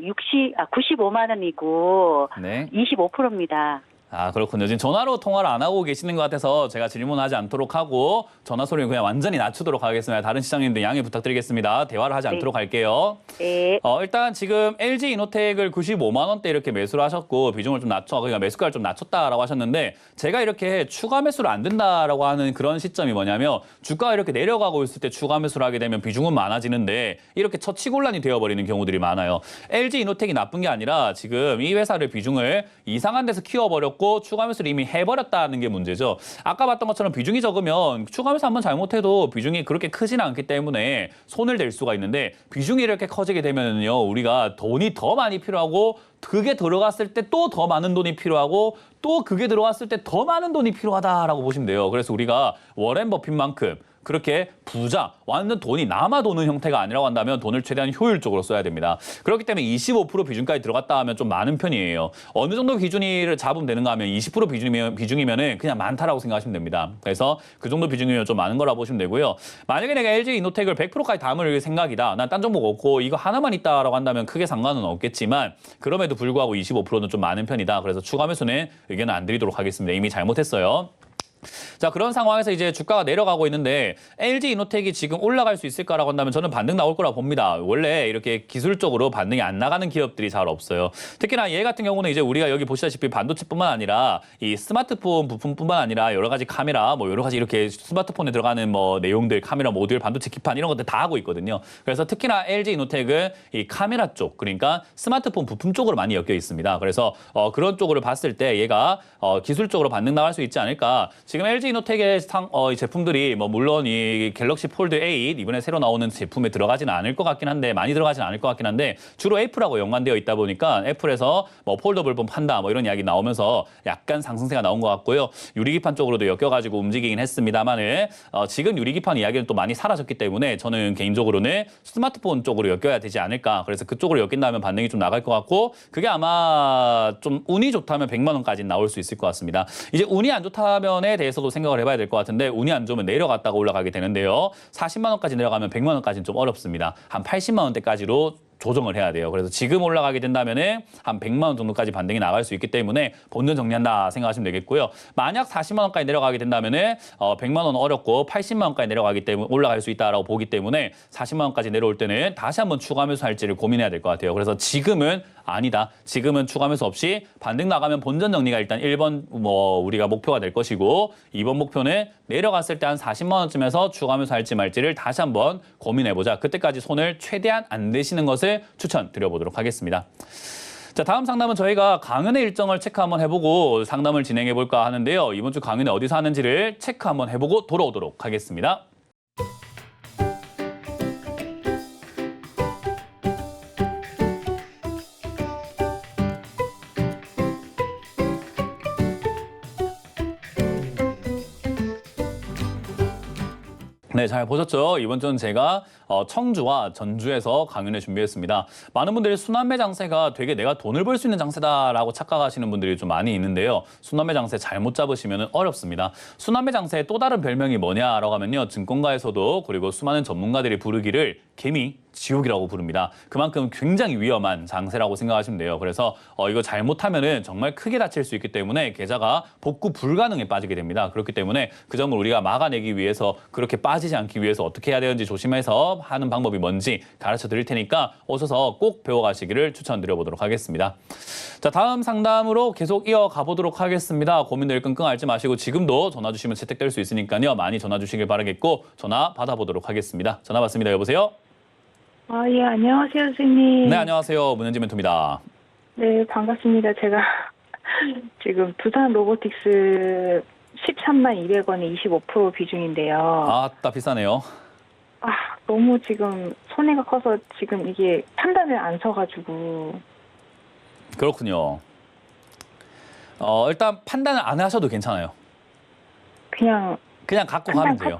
95만 원이고 네. 25%입니다. 아, 그렇군요. 지금 전화로 통화를 안 하고 계시는 것 같아서 제가 질문하지 않도록 하고 전화 소리를 그냥 완전히 낮추도록 하겠습니다. 다른 시청자님들 양해 부탁드리겠습니다. 대화를 하지 네. 않도록 할게요. 네. 일단 지금 LG 이노텍을 95만 원대 이렇게 매수를 하셨고 비중을 좀 그러니까 매수가를 좀 낮췄다라고 하셨는데 제가 이렇게 추가 매수를 안 된다라고 하는 그런 시점이 뭐냐면 주가가 이렇게 내려가고 있을 때 추가 매수를 하게 되면 비중은 많아지는데 이렇게 처치곤란이 되어버리는 경우들이 많아요. LG 이노텍이 나쁜 게 아니라 지금 이 회사를 비중을 이상한 데서 키워버렸고 추가 매수를 이미 해버렸다는 게 문제죠. 아까 봤던 것처럼 비중이 적으면 추가 매수 한번 잘못해도 비중이 그렇게 크지는 않기 때문에 손을 댈 수가 있는데 비중이 이렇게 커지게 되면요 우리가 돈이 더 많이 필요하고 그게 들어갔을 때 또 더 많은 돈이 필요하고 또 그게 들어갔을 때 더 많은 돈이 필요하다라고 보시면 돼요. 그래서 우리가 워렌 버핏만큼 그렇게 부자, 완전 돈이 남아 도는 형태가 아니라고 한다면 돈을 최대한 효율적으로 써야 됩니다. 그렇기 때문에 25% 비중까지 들어갔다 하면 좀 많은 편이에요. 어느 정도 기준을 잡으면 되는가 하면 20% 비중이면은 그냥 많다라고 생각하시면 됩니다. 그래서 그 정도 비중이면 좀 많은 거라 보시면 되고요. 만약에 내가 LG 이노텍을 100%까지 담을 생각이다. 난 딴 종목 없고 이거 하나만 있다라고 한다면 크게 상관은 없겠지만 그럼에도 불구하고 25%는 좀 많은 편이다. 그래서 추가 매수는 의견을 안 드리도록 하겠습니다. 이미 잘못했어요. 자, 그런 상황에서 이제 주가가 내려가고 있는데 LG 이노텍이 지금 올라갈 수 있을까라고 한다면 저는 반등 나올 거라 봅니다. 원래 이렇게 기술적으로 반등이 안 나가는 기업들이 잘 없어요. 특히나 얘 같은 경우는 이제 우리가 여기 보시다시피 반도체뿐만 아니라 이 스마트폰 부품뿐만 아니라 여러 가지 카메라 뭐 여러 가지 이렇게 스마트폰에 들어가는 뭐 내용들 카메라 모듈 반도체 기판 이런 것들 다 하고 있거든요. 그래서 특히나 LG 이노텍은 이 카메라 쪽 그러니까 스마트폰 부품 쪽으로 많이 엮여 있습니다. 그래서 그런 쪽으로 봤을 때 얘가 기술적으로 반등 나갈 수 있지 않을까. 지금 LG 이노텍의 이 제품들이 뭐 물론 이 갤럭시 폴드 8 이번에 새로 나오는 제품에 들어가지는 않을 것 같긴 한데 많이 들어가지는 않을 것 같긴 한데 주로 애플하고 연관되어 있다 보니까 애플에서 뭐 폴더블폰 판다 뭐 이런 이야기 나오면서 약간 상승세가 나온 것 같고요. 유리기판 쪽으로도 엮여가지고 움직이긴 했습니다만은 지금 유리기판 이야기는 또 많이 사라졌기 때문에 저는 개인적으로는 스마트폰 쪽으로 엮여야 되지 않을까. 그래서 그쪽으로 엮인다면 반등이 좀 나갈 것 같고 그게 아마 좀 운이 좋다면 100만 원까지 나올 수 있을 것 같습니다. 이제 운이 안 좋다면에 대해서도 생각을 해봐야 될 것 같은데 운이 안 좋으면 내려갔다가 올라가게 되는데요. 40만 원까지 내려가면 100만 원까지는 좀 어렵습니다. 한 80만 원대까지로 조정을 해야 돼요. 그래서 지금 올라가게 된다면은 한 100만 원 정도까지 반등이 나갈 수 있기 때문에 본전 정리한다 생각하시면 되겠고요. 만약 40만 원까지 내려가게 된다면은 100만 원 어렵고 80만 원까지 내려가기 때문에 올라갈 수 있다라고 보기 때문에 40만 원까지 내려올 때는 다시 한번 추가 매수할지를 고민해야 될 것 같아요. 그래서 지금은 아니다. 지금은 추가 매수 없이 반등 나가면 본전 정리가 일단 1번 뭐 우리가 목표가 될 것이고 2번 목표는 내려갔을 때 한 40만 원쯤에서 추가 매수할지 말지를 다시 한번 고민해보자. 그때까지 손을 최대한 안 대시는 것을 추천드려보도록 하겠습니다. 자, 다음 상담은 저희가 강연의 일정을 체크 한번 해보고 상담을 진행해볼까 하는데요. 이번 주 강연이 어디서 하는지를 체크 한번 해보고 돌아오도록 하겠습니다. 네, 잘 보셨죠? 이번 주는 제가 청주와 전주에서 강연을 준비했습니다. 많은 분들이 순환매 장세가 되게 내가 돈을 벌 수 있는 장세다라고 착각하시는 분들이 좀 많이 있는데요. 순환매 장세 잘못 잡으시면 어렵습니다. 순환매 장세의 또 다른 별명이 뭐냐라고 하면요. 증권가에서도 그리고 수많은 전문가들이 부르기를 개미 지옥이라고 부릅니다. 그만큼 굉장히 위험한 장세라고 생각하시면 돼요. 그래서 이거 잘못하면은 정말 크게 다칠 수 있기 때문에 계좌가 복구 불가능에 빠지게 됩니다. 그렇기 때문에 그 점을 우리가 막아내기 위해서 그렇게 빠지지 않기 위해서 어떻게 해야 되는지 조심해서 하는 방법이 뭔지 가르쳐 드릴 테니까 오셔서 꼭 배워가시기를 추천드려보도록 하겠습니다. 자, 다음 상담으로 계속 이어가 보도록 하겠습니다. 고민들 끙끙 앓지 마시고 지금도 전화 주시면 채택될 수 있으니까요. 많이 전화 주시길 바라겠고 전화 받아보도록 하겠습니다. 전화 받습니다. 여보세요? 예, 안녕하세요, 선생님. 네, 안녕하세요. 문현지 멘토입니다. 네, 반갑습니다. 제가 지금 두산 로보틱스 13만 200원에 25% 비중인데요. 아따, 비싸네요. 너무 지금 손해가 커서 지금 이게 판단을 안 서가지고. 그렇군요. 일단 판단을 안 하셔도 괜찮아요. 그냥 갖고 가면 돼요.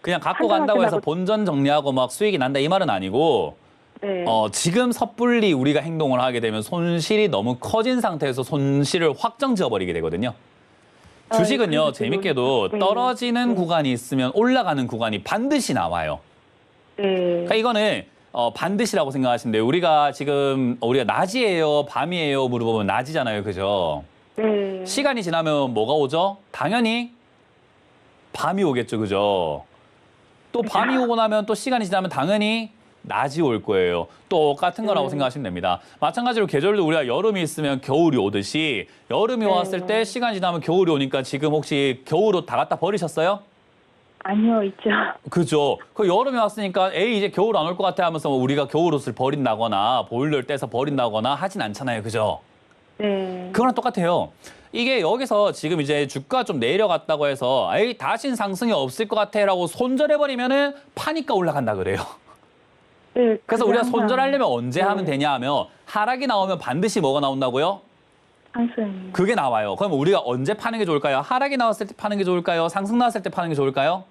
그냥 갖고 간다고 해서 본전 정리하고 막 수익이 난다 이 말은 아니고, 네. 지금 섣불리 우리가 행동을 하게 되면 손실이 너무 커진 상태에서 손실을 확정 지어버리게 되거든요. 주식은요, 그래서 재밌게도 네. 떨어지는 구간이 있으면 올라가는 구간이 반드시 나와요. 네. 그러니까 이거는 반드시라고 생각하시는데, 우리가 낮이에요, 밤이에요 물어보면 낮이잖아요, 그죠? 네. 시간이 지나면 뭐가 오죠? 당연히 밤이 오겠죠, 그죠? 또 밤이 오고 나면 또 시간이 지나면 당연히 낮이 올 거예요. 똑같은 거라고 생각하시면 됩니다. 마찬가지로 계절도 우리가 여름이 있으면 겨울이 오듯이 여름이 왔을 때 시간이 지나면 겨울이 오니까 지금 혹시 겨울옷 다 갖다 버리셨어요? 아니요, 있죠. 그죠. 그 여름이 왔으니까 에이 이제 겨울 안 올 것 같아 하면서 우리가 겨울옷을 버린다거나 보일러를 떼서 버린다거나 하진 않잖아요. 그죠? 네. 그거랑 똑같아요. 이게 여기서 지금 이제 주가 좀 내려갔다고 해서 에이 다신 상승이 없을 것 같아라고 손절해버리면은 파니까 올라간다 그래요. 네. 그래서 그게 우리가 항상 손절하려면 언제 네. 하면 되냐 하면 하락이 나오면 반드시 뭐가 나온다고요? 상승. 그게 나와요. 그럼 우리가 언제 파는 게 좋을까요? 하락이 나왔을 때 파는 게 좋을까요? 상승 나왔을 때 파는 게 좋을까요?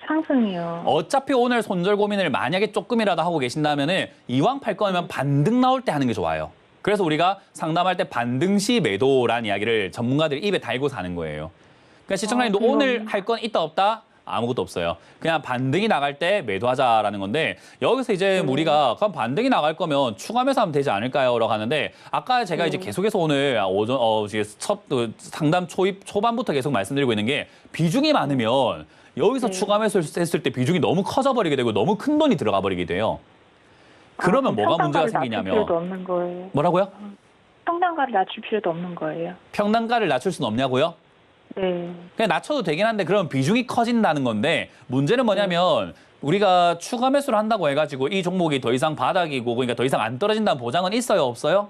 상승이요. 어차피 오늘 손절 고민을 만약에 조금이라도 하고 계신다면은 이왕 팔 거면 반등 나올 때 하는 게 좋아요. 그래서 우리가 상담할 때 반등 시 매도란 이야기를 전문가들이 입에 달고 사는 거예요. 그러니까 시청자님도 오늘 할 건 있다 없다? 아무것도 없어요. 그냥 반등이 나갈 때 매도하자라는 건데 여기서 이제 우리가 그럼 반등이 나갈 거면 추가 매수하면 되지 않을까요? 라고 하는데 아까 제가 이제 계속해서 오늘 이제 상담 초반부터 계속 말씀드리고 있는 게 비중이 많으면 여기서 추가 매수했을 때 비중이 너무 커져버리게 되고 너무 큰 돈이 들어가 버리게 돼요. 그러면 뭐가 문제가 생기냐면 낮출 필요도 없는 거예요. 뭐라고요? 평단가를 낮출 필요도 없는 거예요. 평단가를 낮출 수는 없냐고요? 네. 그냥 낮춰도 되긴 한데 그럼 비중이 커진다는 건데 문제는 뭐냐면 우리가 추가 매수를 한다고 해가지고 이 종목이 더 이상 바닥이고 그러니까 더 이상 안 떨어진다는 보장은 있어요 없어요?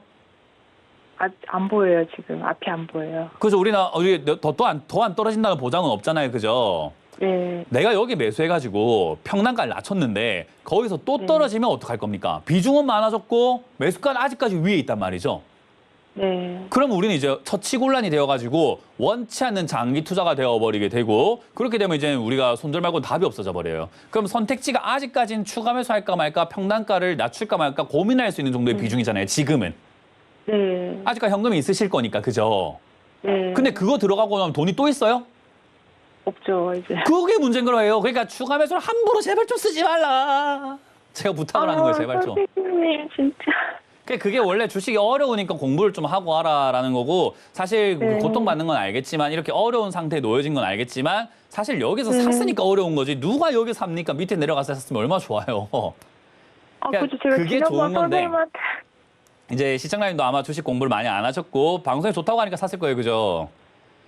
안 보여요, 지금. 앞이 안 보여요. 그죠? 우리 더 안 떨어진다는 보장은 없잖아요, 그죠? 네. 내가 여기 매수해가지고 평단가를 낮췄는데 거기서 또 떨어지면 어떡할 겁니까? 비중은 많아졌고 매수가는 아직까지 위에 있단 말이죠. 네. 그럼 우리는 이제 처치곤란이 되어가지고 원치 않는 장기 투자가 되어버리게 되고 그렇게 되면 이제 우리가 손절 말고 답이 없어져 버려요. 그럼 선택지가 아직까지는 추가 매수할까 말까 평단가를 낮출까 말까 고민할 수 있는 정도의 비중이잖아요. 지금은. 네. 아직까지 현금이 있으실 거니까 그죠? 네. 근데 그거 들어가고 나면 돈이 또 있어요? 없죠, 이제. 그게 문제인 거예요. 그러니까 추가 매수를 함부로 제발 좀 쓰지 말라. 제가 부탁을 하는 거예요. 제발 좀. 선생님, 진짜. 그게 원래 주식이 어려우니까 공부를 좀 하고 하라라는 거고 사실 네. 고통받는 건 알겠지만 이렇게 어려운 상태에 놓여진 건 알겠지만 사실 여기서 샀으니까 어려운 거지 누가 여기 삽니까? 밑에 내려가서 샀으면 얼마나 좋아요. 그렇죠. 제가 그게 지난번 좋은 건데. 선생님한테. 이제 시청자님도 아마 주식 공부를 많이 안 하셨고 방송이 좋다고 하니까 샀을 거예요. 그죠?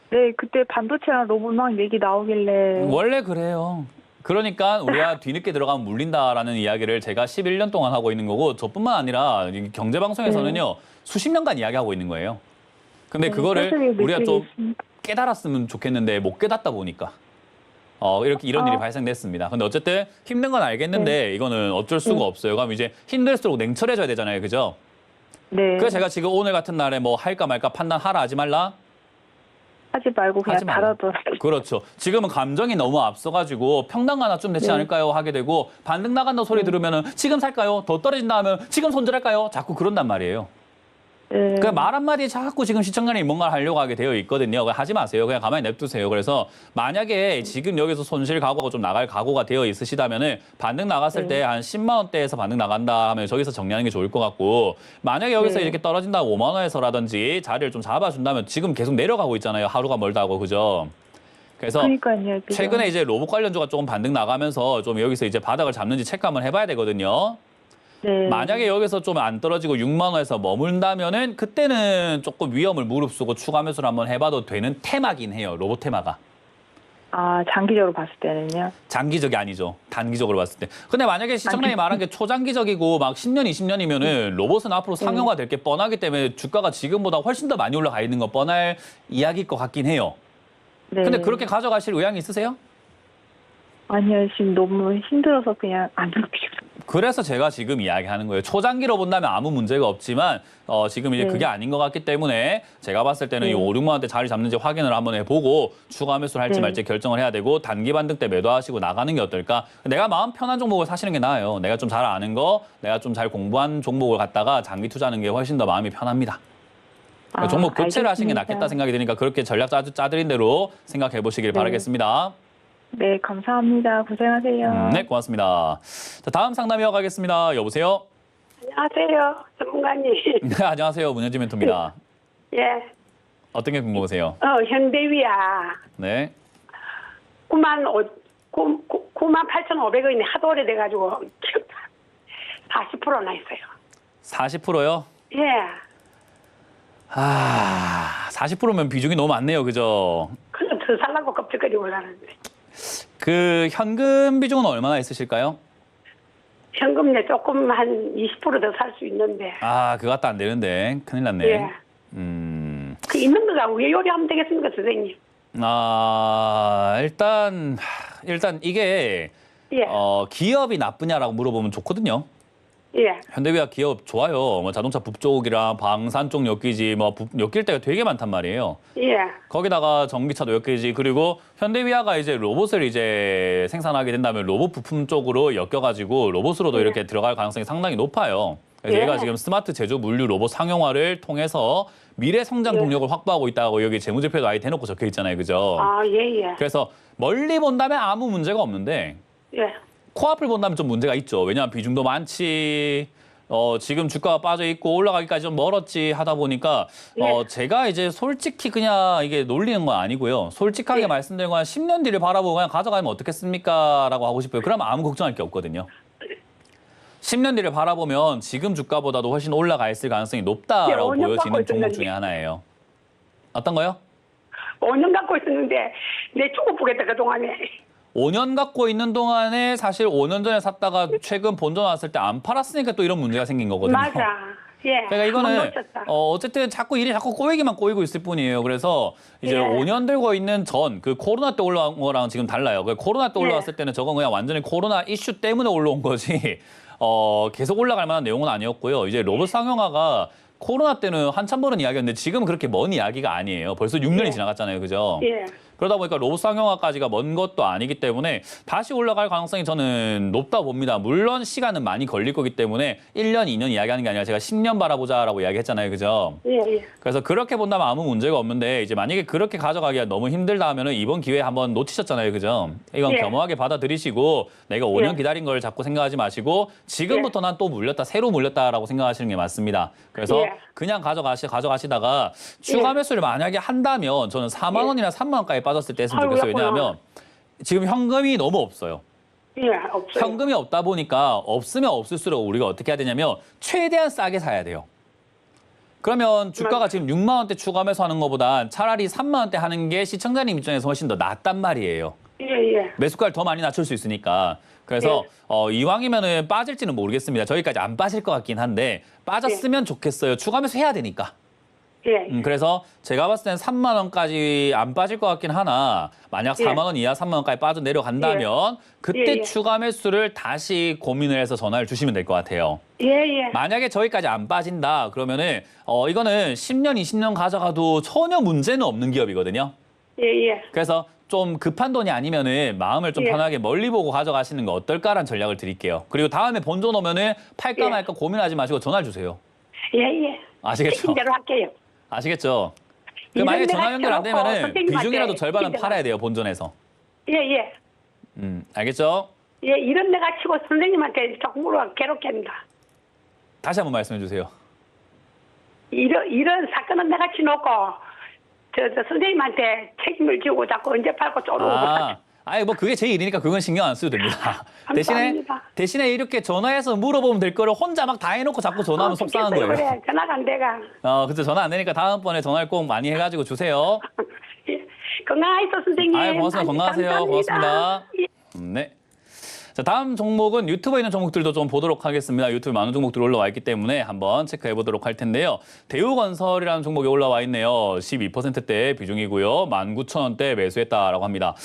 네, 그때 반도체랑 로봇 막 얘기 나오길래. 원래 그래요. 그러니까 우리가 뒤늦게 들어가면 물린다라는 이야기를 제가 11년 동안 하고 있는 거고 저뿐만 아니라 경제방송에서는요. 수십 년간 이야기하고 있는 거예요. 근데 그거를 우리가 좀 깨달았으면 좋겠는데 못 깨닫다 보니까 이렇게 이런 일이 발생됐습니다. 근데 어쨌든 힘든 건 알겠는데 이거는 어쩔 수가 없어요. 그럼 이제 힘들수록 냉철해져야 되잖아요. 그죠? 네. 그래서 제가 지금 오늘 같은 날에 뭐 할까 말까 판단하라 하지 말라? 하지 말고 그냥 하지 말고. 달아둬. 그렇죠. 지금은 감정이 너무 앞서가지고 평단가나 좀 되지 않을까요? 하게 되고 반등 나간다 소리 들으면은 지금 살까요? 더 떨어진다 하면 지금 손절할까요? 자꾸 그런단 말이에요. 네. 그 말 한마디에 자꾸 지금 시청자님이 뭔가를 하려고 하게 되어 있거든요. 하지 마세요. 그냥 가만히 냅두세요. 그래서 만약에 지금 여기서 손실 각오가 좀 나갈 각오가 되어 있으시다면은 반등 나갔을 때 한 10만 원대에서 반등 나간다 하면 저기서 정리하는 게 좋을 것 같고 만약에 여기서 이렇게 떨어진다 5만 원에서라든지 자리를 좀 잡아준다면 지금 계속 내려가고 있잖아요. 하루가 멀다고 그죠? 그래서 그러니까요. 그죠? 최근에 이제 로봇 관련주가 조금 반등 나가면서 좀 여기서 이제 바닥을 잡는지 체크 한번 해봐야 되거든요. 네. 만약에 여기서 좀 안 떨어지고 6만 원에서 머문다면은 그때는 조금 위험을 무릅쓰고 추가 매수를 한번 해봐도 되는 테마긴 해요. 로봇 테마가. 아, 장기적으로 봤을 때는요? 장기적이 아니죠. 단기적으로 봤을 때. 근데 만약에 시청자님이 말한 게 초장기적이고 막 10년, 20년이면은 로봇은 앞으로 상용화 될 게 뻔하기 때문에 주가가 지금보다 훨씬 더 많이 올라가 있는 거 뻔할 이야기일 것 같긴 해요. 네. 근데 그렇게 가져가실 의향이 있으세요? 아니요, 지금 너무 힘들어서 그냥 안 그렇게. 그래서 제가 지금 이야기하는 거예요. 초장기로 본다면 아무 문제가 없지만 지금 이제 네. 그게 아닌 것 같기 때문에 제가 봤을 때는 네. 이 5, 6만 원대 자리 잡는지 확인을 한번 해보고 추가 매수를 할지 네. 말지 결정을 해야 되고 단기 반등 때 매도하시고 나가는 게 어떨까? 내가 마음 편한 종목을 사시는 게 나아요. 내가 좀 잘 아는 거, 내가 좀 잘 공부한 종목을 갖다가 장기 투자하는 게 훨씬 더 마음이 편합니다. 아, 종목 교체를 하시는 게 알겠습니다. 낫겠다 생각이 드니까 그렇게 전략 짜드린 대로 생각해 보시길 네. 바라겠습니다. 네, 감사합니다. 고생하세요. 네, 고맙습니다. 자, 다음 상담 이어가겠습니다. 여보세요? 안녕하세요, 전문가님. 네, 안녕하세요. 문현지 멘토입니다. 예, 어떤 게 궁금하세요? 현대위아 네. 98,500원이 하도 오래돼가지고 지금 40%나 있어요. 40%요? 예, 40%면 비중이 너무 많네요. 그죠? 그거 더 살라고 겁적거리고 올라는데. 그 현금 비중은 얼마나 있으실까요? 현금내 조금 한 20% 더 살 수 있는데. 그거 갖다 안 되는데. 큰일 났네. 예. 그 있는 거가 왜 요리하면 되겠습니까, 선생님? 일단 이게 예, 기업이 나쁘냐라고 물어보면 좋거든요. 예, 현대위아 기업 좋아요. 뭐 자동차 부 쪽이랑 방산 쪽 엮이지, 뭐 엮일 때가 되게 많단 말이에요. 예, 거기다가 전기차도 엮이지. 그리고 현대위아가 이제 로봇을 이제 생산하게 된다면 로봇 부품 쪽으로 엮여가지고 로봇으로도 예. 이렇게 들어갈 가능성이 상당히 높아요. 그래서 예. 얘가 지금 스마트 제조 물류 로봇 상용화를 통해서 미래 성장 예. 동력을 확보하고 있다고 여기 재무제표도 아예 대놓고 적혀 있잖아요. 그죠? 예, 예, 그래서 멀리 본다면 아무 문제가 없는데 예, 코앞을 본다면 좀 문제가 있죠. 왜냐하면 비중도 많지. 지금 주가가 빠져 있고 올라가기까지 좀 멀었지 하다 보니까 예. 제가 이제 솔직히 그냥 이게 놀리는 건 아니고요. 솔직하게 예. 말씀드린 건 10년 뒤를 바라보고 그냥 가져가면 어떻겠습니까? 라고 하고 싶어요. 그러면 아무 걱정할 게 없거든요. 10년 뒤를 바라보면 지금 주가보다도 훨씬 올라가 있을 가능성이 높다라고 예, 5년 보여지는 갖고 종목 있었는데. 중에 하나예요. 어떤 거요? 5년 갖고 있었는데 내 죽어보겠다 그동안에. 5년 갖고 있는 동안에 사실 5년 전에 샀다가 최근 본전 왔을 때 안 팔았으니까 또 이런 문제가 생긴 거거든요. 맞아. 예. 그러니까 이거는 못 놓쳤다. 어쨌든 자꾸 일이 자꾸 꼬이기만 꼬이고 있을 뿐이에요. 그래서 이제 예. 5년 들고 있는 전 그 코로나 때 올라온 거랑 지금 달라요. 그 코로나 때 예. 올라왔을 때는 저건 그냥 완전히 코로나 이슈 때문에 올라온 거지. 계속 올라갈 만한 내용은 아니었고요. 이제 로봇 상용화가 코로나 때는 한참 버는 이야기였는데 지금은 그렇게 먼 이야기가 아니에요. 벌써 6년이 예. 지나갔잖아요. 그죠? 예. 그러다 보니까 로봇 상용화까지가 먼 것도 아니기 때문에 다시 올라갈 가능성이 저는 높다 봅니다. 물론 시간은 많이 걸릴 거기 때문에 1년, 2년 이야기하는 게 아니라 제가 10년 바라보자라고 이야기했잖아요. 그죠? 예, 예. 그래서 그렇게 본다면 아무 문제가 없는데 이제 만약에 그렇게 가져가기가 너무 힘들다 하면은 이번 기회에 한번 놓치셨잖아요. 그죠? 이건 예. 겸허하게 받아들이시고 내가 5년 예. 기다린 걸 자꾸 생각하지 마시고 지금부터 난 또 물렸다, 새로 물렸다라고 생각하시는 게 맞습니다. 그래서 예. 그냥 가져가시다가 추가 예. 매수를 만약에 한다면 저는 4만 예. 원이나 3만 원까지 빠졌을 때 했으면 아이고, 좋겠어요. 그렇구나. 왜냐하면 지금 현금이 너무 없어요. 예, 없어요. 현금이 없다 보니까 없으면 없을수록 우리가 어떻게 해야 되냐면 최대한 싸게 사야 돼요. 그러면 주가가 지금 6만 원대 추가 매수하는 것보다 차라리 3만 원대 하는 게 시청자님 입장에서 훨씬 더 낫단 말이에요. 예, 예. 매수가를 더 많이 낮출 수 있으니까. 그래서 이왕이면은 빠질지는 모르겠습니다. 저기까지 안 빠질 것 같긴 한데 빠졌으면 좋겠어요. 추가 매수 해야 되니까. 예. 그래서 제가 봤을 땐 3만 원까지 안 빠질 것 같긴 하나 만약 예. 4만 원 이하 3만 원까지 빠져 내려간다면 그때 예, 예. 추가 매수를 다시 고민을 해서 전화를 주시면 될 것 같아요. 예, 예. 만약에 저기까지 안 빠진다 그러면은 이거는 10년, 20년 가져가도 전혀 문제는 없는 기업이거든요. 예, 예. 그래서 좀 급한 돈이 아니면은 마음을 좀 예. 편하게 멀리 보고 가져가시는 거 어떨까라는 전략을 드릴게요. 그리고 다음에 본전 오면은 팔까 예. 말까 고민하지 마시고 전화 주세요. 예, 예. 아시겠죠? 시킨 대로 할게요. 아시겠죠? 그 이런 만약에 데가 전화 연결 안 있어갖고 되면은 선생님한테 비중이라도 절반은 시킨 팔아야 돼요, 본전에서. 예, 예. 알겠죠? 예, 이런 데가 치고 선생님한테 조금 괴롭겠다. 다시 한번 말씀해 주세요. 이런 사건은 내가 치놓고 저 선생님한테 책임을 지고 자꾸 언제 팔고 쪼르고 아니 뭐 그게 제 일이니까 그건 신경 안 써도 됩니다. 감사합니다. 대신에 이렇게 전화해서 물어보면 될 거를 혼자 막 다 해놓고 자꾸 전화하면 속상한 거예요. 그래, 전화가 안 돼가. 그쵸 전화 안 되니까 다음번에 전화를 꼭 많이 해가지고 주세요. 예, 건강하세요, 선생님. 고맙습니다. 건강하세요. 감사합니다. 고맙습니다. 네. 자, 다음 종목은 유튜브에 있는 종목들도 좀 보도록 하겠습니다. 유튜브에 많은 종목들이 올라와 있기 때문에 한번 체크해 보도록 할 텐데요. 대우건설이라는 종목이 올라와 있네요. 12%대 비중이고요. 19,000원대 매수했다라고 합니다.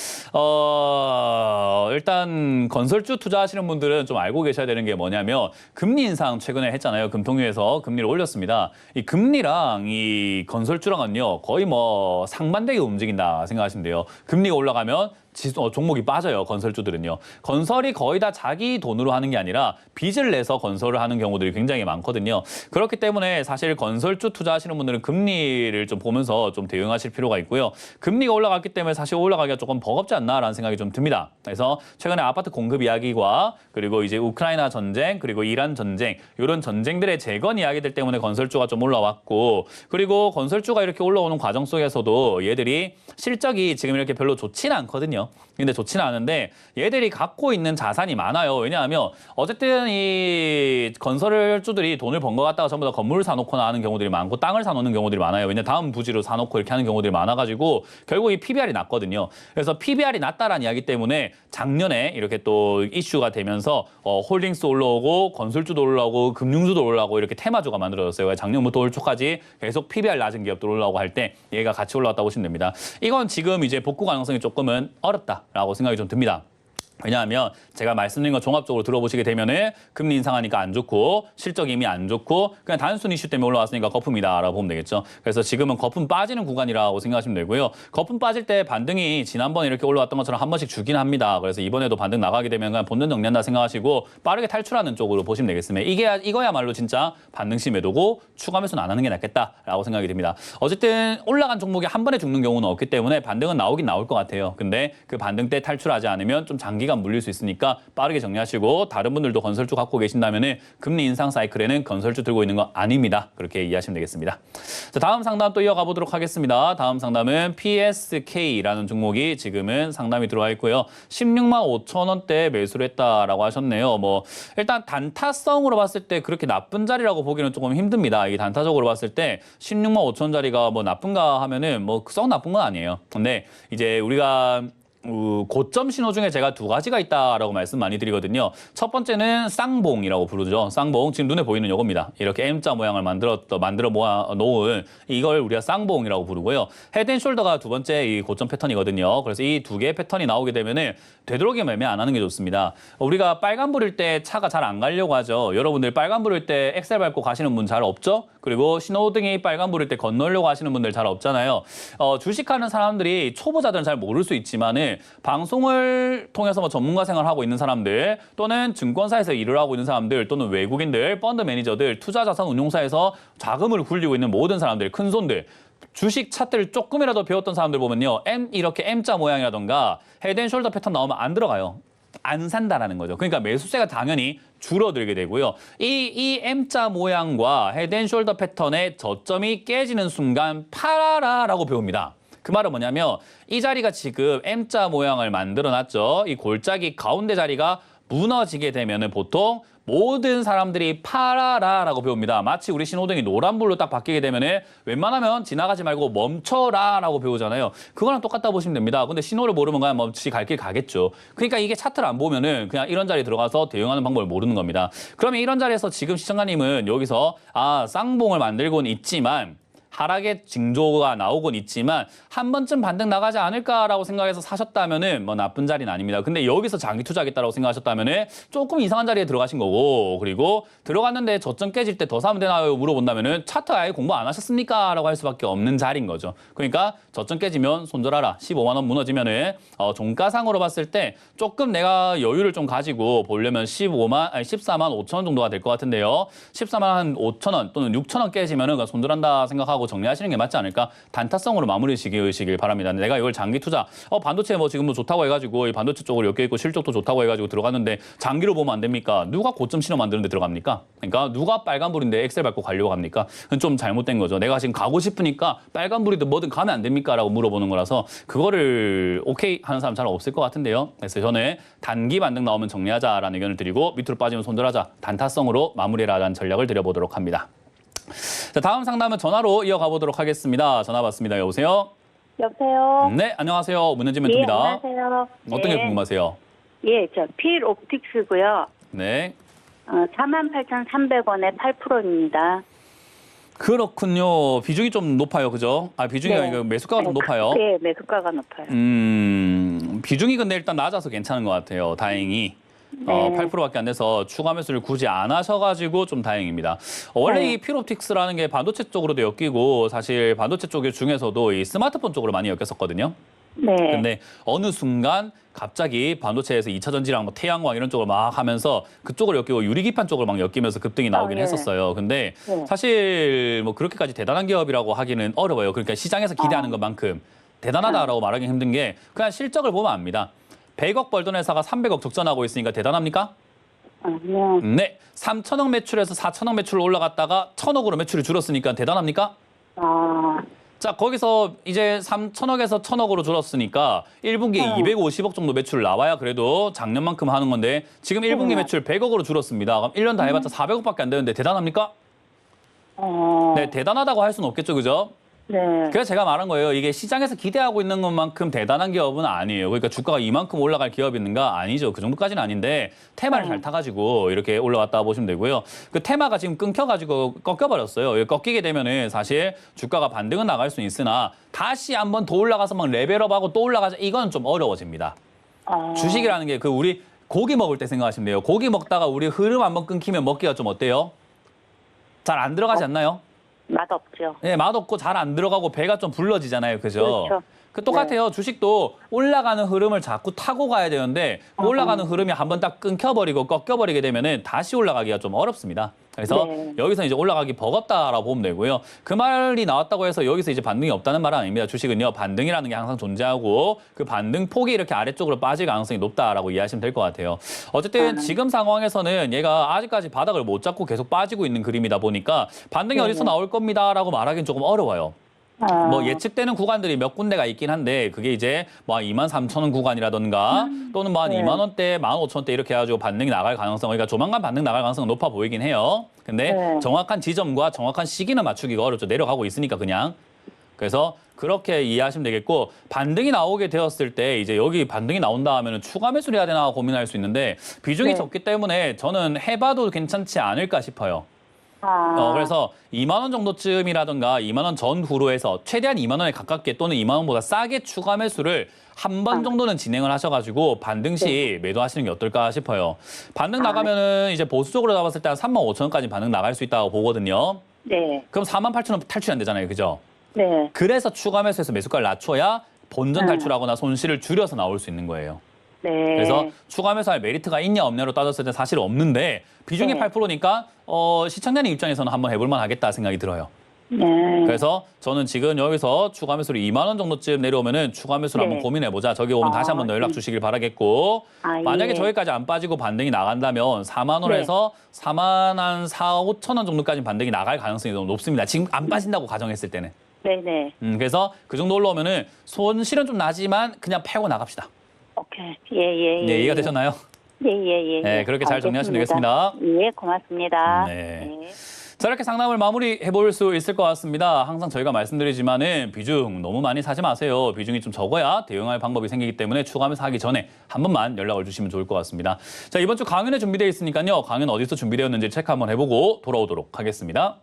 일단 건설주 투자하시는 분들은 좀 알고 계셔야 되는 게 뭐냐면 금리 인상 최근에 했잖아요. 금통위에서 금리를 올렸습니다. 이 금리랑 이 건설주랑은요. 거의 뭐 상반되게 움직인다 생각하시면 돼요. 금리가 올라가면 종목이 빠져요. 건설주들은요. 건설이 거의 다 자기 돈으로 하는 게 아니라 빚을 내서 건설을 하는 경우들이 굉장히 많거든요. 그렇기 때문에 사실 건설주 투자하시는 분들은 금리를 좀 보면서 좀 대응하실 필요가 있고요. 금리가 올라갔기 때문에 사실 올라가기가 조금 버겁지 않나라는 생각이 좀 듭니다. 그래서 최근에 아파트 공급 이야기와 그리고 이제 우크라이나 전쟁 그리고 이란 전쟁 이런 전쟁들의 재건 이야기들 때문에 건설주가 좀 올라왔고 그리고 건설주가 이렇게 올라오는 과정 속에서도 얘들이 실적이 지금 이렇게 별로 좋지는 않거든요. 근데 좋지는 않은데 얘들이 갖고 있는 자산이 많아요. 왜냐하면 어쨌든 이 건설주들이 돈을 번 것 같다가 전부 다 건물을 사놓거나 하는 경우들이 많고 땅을 사놓는 경우들이 많아요. 왜냐하면 다음 부지로 사놓고 이렇게 하는 경우들이 많아가지고 결국 이 PBR이 낮거든요. 그래서 PBR이 낮다라는 이야기 때문에 작년에 이렇게 또 이슈가 되면서 홀딩스 올라오고 건설주도 올라오고 금융주도 올라오고 이렇게 테마주가 만들어졌어요. 작년부터 올 초까지 계속 PBR 낮은 기업들 올라오고 할 때 얘가 같이 올라왔다고 보시면 됩니다. 이건 지금 이제 복구 가능성이 조금은 어렵다라고 생각이 좀 듭니다. 왜냐하면 제가 말씀드린 거 종합적으로 들어보시게 되면은 금리 인상하니까 안 좋고 실적이 이미 안 좋고 그냥 단순 이슈 때문에 올라왔으니까 거품이다라고 보면 되겠죠. 그래서 지금은 거품 빠지는 구간이라고 생각하시면 되고요. 거품 빠질 때 반등이 지난번에 이렇게 올라왔던 것처럼 한 번씩 주긴 합니다. 그래서 이번에도 반등 나가게 되면 그냥 본전 정리한다 생각하시고 빠르게 탈출하는 쪽으로 보시면 되겠습니다. 이거야말로 진짜 반등 시 매도고 추가 매수는 안 하는 게 낫겠다라고 생각이 듭니다. 어쨌든 올라간 종목이 한 번에 죽는 경우는 없기 때문에 반등은 나오긴 나올 것 같아요. 근데 그 반등 때 탈출하지 않으면 좀 장기간 물릴 수 있으니까 빠르게 정리하시고 다른 분들도 건설주 갖고 계신다면 금리 인상 사이클에는 건설주 들고 있는 거 아닙니다. 그렇게 이해하시면 되겠습니다. 자, 다음 상담 또 이어가 보도록 하겠습니다. 다음 상담은 PSK라는 종목이 지금은 상담이 들어와 있고요. 16만 5천 원대 매수를 했다라고 하셨네요. 뭐 일단 단타성으로 봤을 때 그렇게 나쁜 자리라고 보기는 조금 힘듭니다. 이게 단타적으로 봤을 때 16만 5천 원짜리가 뭐 나쁜가 하면은 뭐 썩 나쁜 건 아니에요. 근데 이제 우리가 고점 신호 중에 제가 두 가지가 있다라고 말씀 많이 드리거든요. 첫 번째는 쌍봉이라고 부르죠. 쌍봉 지금 눈에 보이는 요겁니다. 이렇게 M자 모양을 만들어 놓은 이걸 우리가 쌍봉이라고 부르고요. 헤드앤숄더가 두 번째 이 고점 패턴이거든요. 그래서 이 두 개의 패턴이 나오게 되면은 되도록이면 매매 안 하는 게 좋습니다. 우리가 빨간불일 때 차가 잘 안 가려고 하죠. 여러분들 빨간불일 때 엑셀 밟고 가시는 분 잘 없죠? 그리고 신호등이 빨간불일 때 건너려고 하시는 분들 잘 없잖아요. 주식하는 사람들이 초보자들은 잘 모를 수 있지만은 방송을 통해서 뭐 전문가 생활을 하고 있는 사람들 또는 증권사에서 일을 하고 있는 사람들 또는 외국인들, 펀드 매니저들, 투자자산운용사에서 자금을 굴리고 있는 모든 사람들, 큰 손들 주식 차트를 조금이라도 배웠던 사람들 보면요. 이렇게 M자 모양이라던가 헤드앤숄더 패턴 나오면 안 들어가요. 안 산다라는 거죠. 그러니까 매수세가 당연히 줄어들게 되고요. 이 M자 모양과 헤드앤숄더 패턴의 저점이 깨지는 순간 팔아라라고 배웁니다. 그 말은 뭐냐면 이 자리가 지금 M자 모양을 만들어놨죠. 이 골짜기 가운데 자리가 무너지게 되면은 보통 모든 사람들이 팔아라라고 배웁니다. 마치 우리 신호등이 노란불로 딱 바뀌게 되면은 웬만하면 지나가지 말고 멈춰라라고 배우잖아요. 그거랑 똑같다 보시면 됩니다. 근데 신호를 모르면 그냥 멈추지 갈 길 가겠죠. 그러니까 이게 차트를 안 보면은 그냥 이런 자리에 들어가서 대응하는 방법을 모르는 겁니다. 그러면 이런 자리에서 지금 시청자님은 여기서 쌍봉을 만들고는 있지만 하락의 징조가 나오곤 있지만 한 번쯤 반등 나가지 않을까라고 생각해서 사셨다면은 뭐 나쁜 자리는 아닙니다. 근데 여기서 장기 투자하겠다라고 생각하셨다면은 조금 이상한 자리에 들어가신 거고 그리고 들어갔는데 저점 깨질 때 더 사면 되나요? 물어본다면은 차트 아예 공부 안 하셨습니까? 라고 할 수밖에 없는 자리인 거죠. 그러니까 저점 깨지면 손절하라. 15만 원 무너지면은 종가상으로 봤을 때 조금 내가 여유를 좀 가지고 보려면 14만 5천 원 정도가 될 것 같은데요. 14만 5천 원 또는 6천 원 깨지면은 손절한다 생각하고 정리하시는 게 맞지 않을까? 단타성으로 마무리시길 바랍니다. 내가 이걸 장기 투자, 반도체 뭐 지금 뭐 좋다고 해가지고 이 반도체 쪽으로 엮여있고 실적도 좋다고 해가지고 들어갔는데 장기로 보면 안 됩니까? 누가 고점 신호 만드는데 들어갑니까? 그러니까 누가 빨간불인데 엑셀 밟고 가려고 합니까? 그건 좀 잘못된 거죠. 내가 지금 가고 싶으니까 빨간불이든 뭐든 가면 안 됩니까? 라고 물어보는 거라서 그거를 오케이 하는 사람 잘 없을 것 같은데요. 그래서 저는 단기 반등 나오면 정리하자라는 의견을 드리고 밑으로 빠지면 손절하자. 단타성으로 마무리하라는 전략을 드려보도록 합니다. 자, 다음 상담은 전화로 이어가 보도록 하겠습니다. 전화 받습니다. 여보세요? 여보세요? 네, 안녕하세요. 문현진 예, 멘토입니다. 안녕하세요. 어떤 게 궁금하세요? 예, 저 필옵틱스고요. 네. 48,300원에 8%입니다. 그렇군요. 비중이 좀 높아요. 그죠? 아, 비중이 네. 아니고 매수가가 좀 높아요. 네, 매수가가 높아요. 비중이 근데 일단 낮아서 괜찮은 것 같아요. 다행히. 8%밖에 안 돼서 추가 매수를 굳이 안 하셔가지고 좀 다행입니다. 원래 네. 이 필옵틱스라는 게 반도체 쪽으로도 엮이고 사실 반도체 쪽 중에서도 이 스마트폰 쪽으로 많이 엮였었거든요. 네. 근데 어느 순간 갑자기 반도체에서 2차 전지랑 뭐 태양광 이런 쪽을 막 하면서 그쪽을 엮이고 유리기판 쪽을 막 엮이면서 급등이 나오긴 네. 했었어요. 근데 네. 사실 뭐 그렇게까지 대단한 기업이라고 하기는 어려워요. 그러니까 시장에서 기대하는 것만큼 대단하다라고 말하기 힘든 게 그냥 실적을 보면 압니다. 100억 벌던 회사가 300억 적전하고 있으니까 대단합니까? 아니요. 네. 3천억 매출에서 4천억 매출로 올라갔다가 1,000억으로 매출이 줄었으니까 대단합니까? 아, 자, 거기서 이제 3천억에서 1,000억으로 줄었으니까 1분기에 250억 정도 매출 나와야 그래도 작년만큼 하는 건데 지금 1분기 매출 100억으로 줄었습니다. 그럼 1년 다 해봤자 400억밖에 안 되는데 대단합니까? 네, 대단하다고 할 수는 없겠죠, 그죠? 네. 그래서 제가 말한 거예요. 이게 시장에서 기대하고 있는 것만큼 대단한 기업은 아니에요. 그러니까 주가가 이만큼 올라갈 기업이 있는가? 아니죠. 그 정도까지는 아닌데 테마를 잘 타가지고 이렇게 올라왔다 보시면 되고요. 그 테마가 지금 끊겨가지고 꺾여버렸어요. 꺾이게 되면은 사실 주가가 반등은 나갈 수는 있으나 다시 한번 더 올라가서 막 레벨업하고 또 올라가자 이건 좀 어려워집니다. 주식이라는 게 그 우리 고기 먹을 때 생각하시면 돼요. 고기 먹다가 우리 흐름 한번 끊기면 먹기가 좀 어때요? 잘 안 들어가지 않나요? 맛없죠. 네, 맛없고 잘 안 들어가고 배가 좀 불러지잖아요. 그죠? 그렇죠. 그 똑같아요. 주식도 올라가는 흐름을 자꾸 타고 가야 되는데 그 올라가는 흐름이 한번 딱 끊겨버리고 꺾여버리게 되면은 다시 올라가기가 좀 어렵습니다. 그래서 네. 여기서 이제 올라가기 버겁다라고 보면 되고요. 그 말이 나왔다고 해서 여기서 이제 반등이 없다는 말은 아닙니다. 주식은요, 반등이라는 게 항상 존재하고 그 반등 폭이 이렇게 아래쪽으로 빠질 가능성이 높다라고 이해하시면 될 것 같아요. 어쨌든 지금 상황에서는 얘가 아직까지 바닥을 못 잡고 계속 빠지고 있는 그림이다 보니까 반등이 어디서 나올 겁니다라고 말하기는 조금 어려워요. 뭐 예측되는 구간들이 몇 군데가 있긴 한데 그게 이제 뭐 23,000원 구간이라던가 또는 뭐 한 2만 원대, 15,000원대 이렇게 해가지고 반등이 나갈 가능성, 그러니까 조만간 반등 나갈 가능성은 높아 보이긴 해요. 근데 정확한 지점과 정확한 시기는 맞추기가 어렵죠. 내려가고 있으니까 그냥. 그래서 그렇게 이해하시면 되겠고 반등이 나오게 되었을 때 이제 여기 반등이 나온다 하면은 추가 매수를 해야 되나 고민할 수 있는데 비중이 적기 때문에 저는 해봐도 괜찮지 않을까 싶어요. 그래서 2만 원 정도쯤이라든가 2만 원 전후로 해서 최대한 2만 원에 가깝게 또는 2만 원보다 싸게 추가 매수를 한 번 정도는 진행을 하셔가지고 반등 시 매도하시는 게 어떨까 싶어요. 반등 나가면은 이제 보수적으로 잡았을 때 한 35,000원까지 반등 나갈 수 있다고 보거든요. 네. 그럼 48,000원 탈출이 안 되잖아요. 그죠? 네. 그래서 추가 매수해서 매수가를 낮춰야 본전 탈출하거나 손실을 줄여서 나올 수 있는 거예요. 네. 그래서 추가 매수할 메리트가 있냐 없냐로 따졌을 때 사실 없는데 비중이 8%니까 시청자님 입장에서는 한번 해볼만 하겠다 생각이 들어요. 네. 그래서 저는 지금 여기서 추가 매수를 2만 원 정도쯤 내려오면은 추가 매수를 한번 고민해보자. 저기 오면 다시 한번 더 연락 주시길 바라겠고 만약에 저기까지 안 빠지고 반등이 나간다면 4만 원에서 4만 한 4, 5천 원 정도까지 반등이 나갈 가능성이 너무 높습니다. 지금 안 빠진다고 가정했을 때는. 네네. 그래서 그 정도 올라오면은 손실은 좀 나지만 그냥 팔고 나갑시다. 오케이. 예. 네, 이해가 되셨나요? 예. 네, 그렇게 잘 정리하시면 되겠습니다. 예, 고맙습니다. 네. 자, 이렇게 상담을 마무리해 볼 수 있을 것 같습니다. 항상 저희가 말씀드리지만은 비중 너무 많이 사지 마세요. 비중이 좀 적어야 대응할 방법이 생기기 때문에 추가하면서 하기 전에 한 번만 연락을 주시면 좋을 것 같습니다. 자, 이번 주 강연에 준비되어 있으니까요. 강연 어디서 준비되었는지 체크 한번 해보고 돌아오도록 하겠습니다.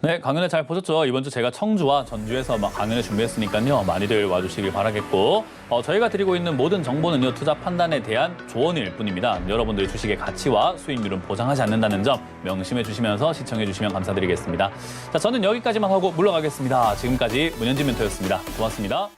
네, 강연을 잘 보셨죠? 이번 주 제가 청주와 전주에서 막 강연을 준비했으니까요. 많이들 와주시길 바라겠고 저희가 드리고 있는 모든 정보는요. 투자 판단에 대한 조언일 뿐입니다. 여러분들의 주식의 가치와 수익률은 보장하지 않는다는 점 명심해 주시면서 시청해 주시면 감사드리겠습니다. 자, 저는 여기까지만 하고 물러가겠습니다. 지금까지 문현진 멘토였습니다. 고맙습니다.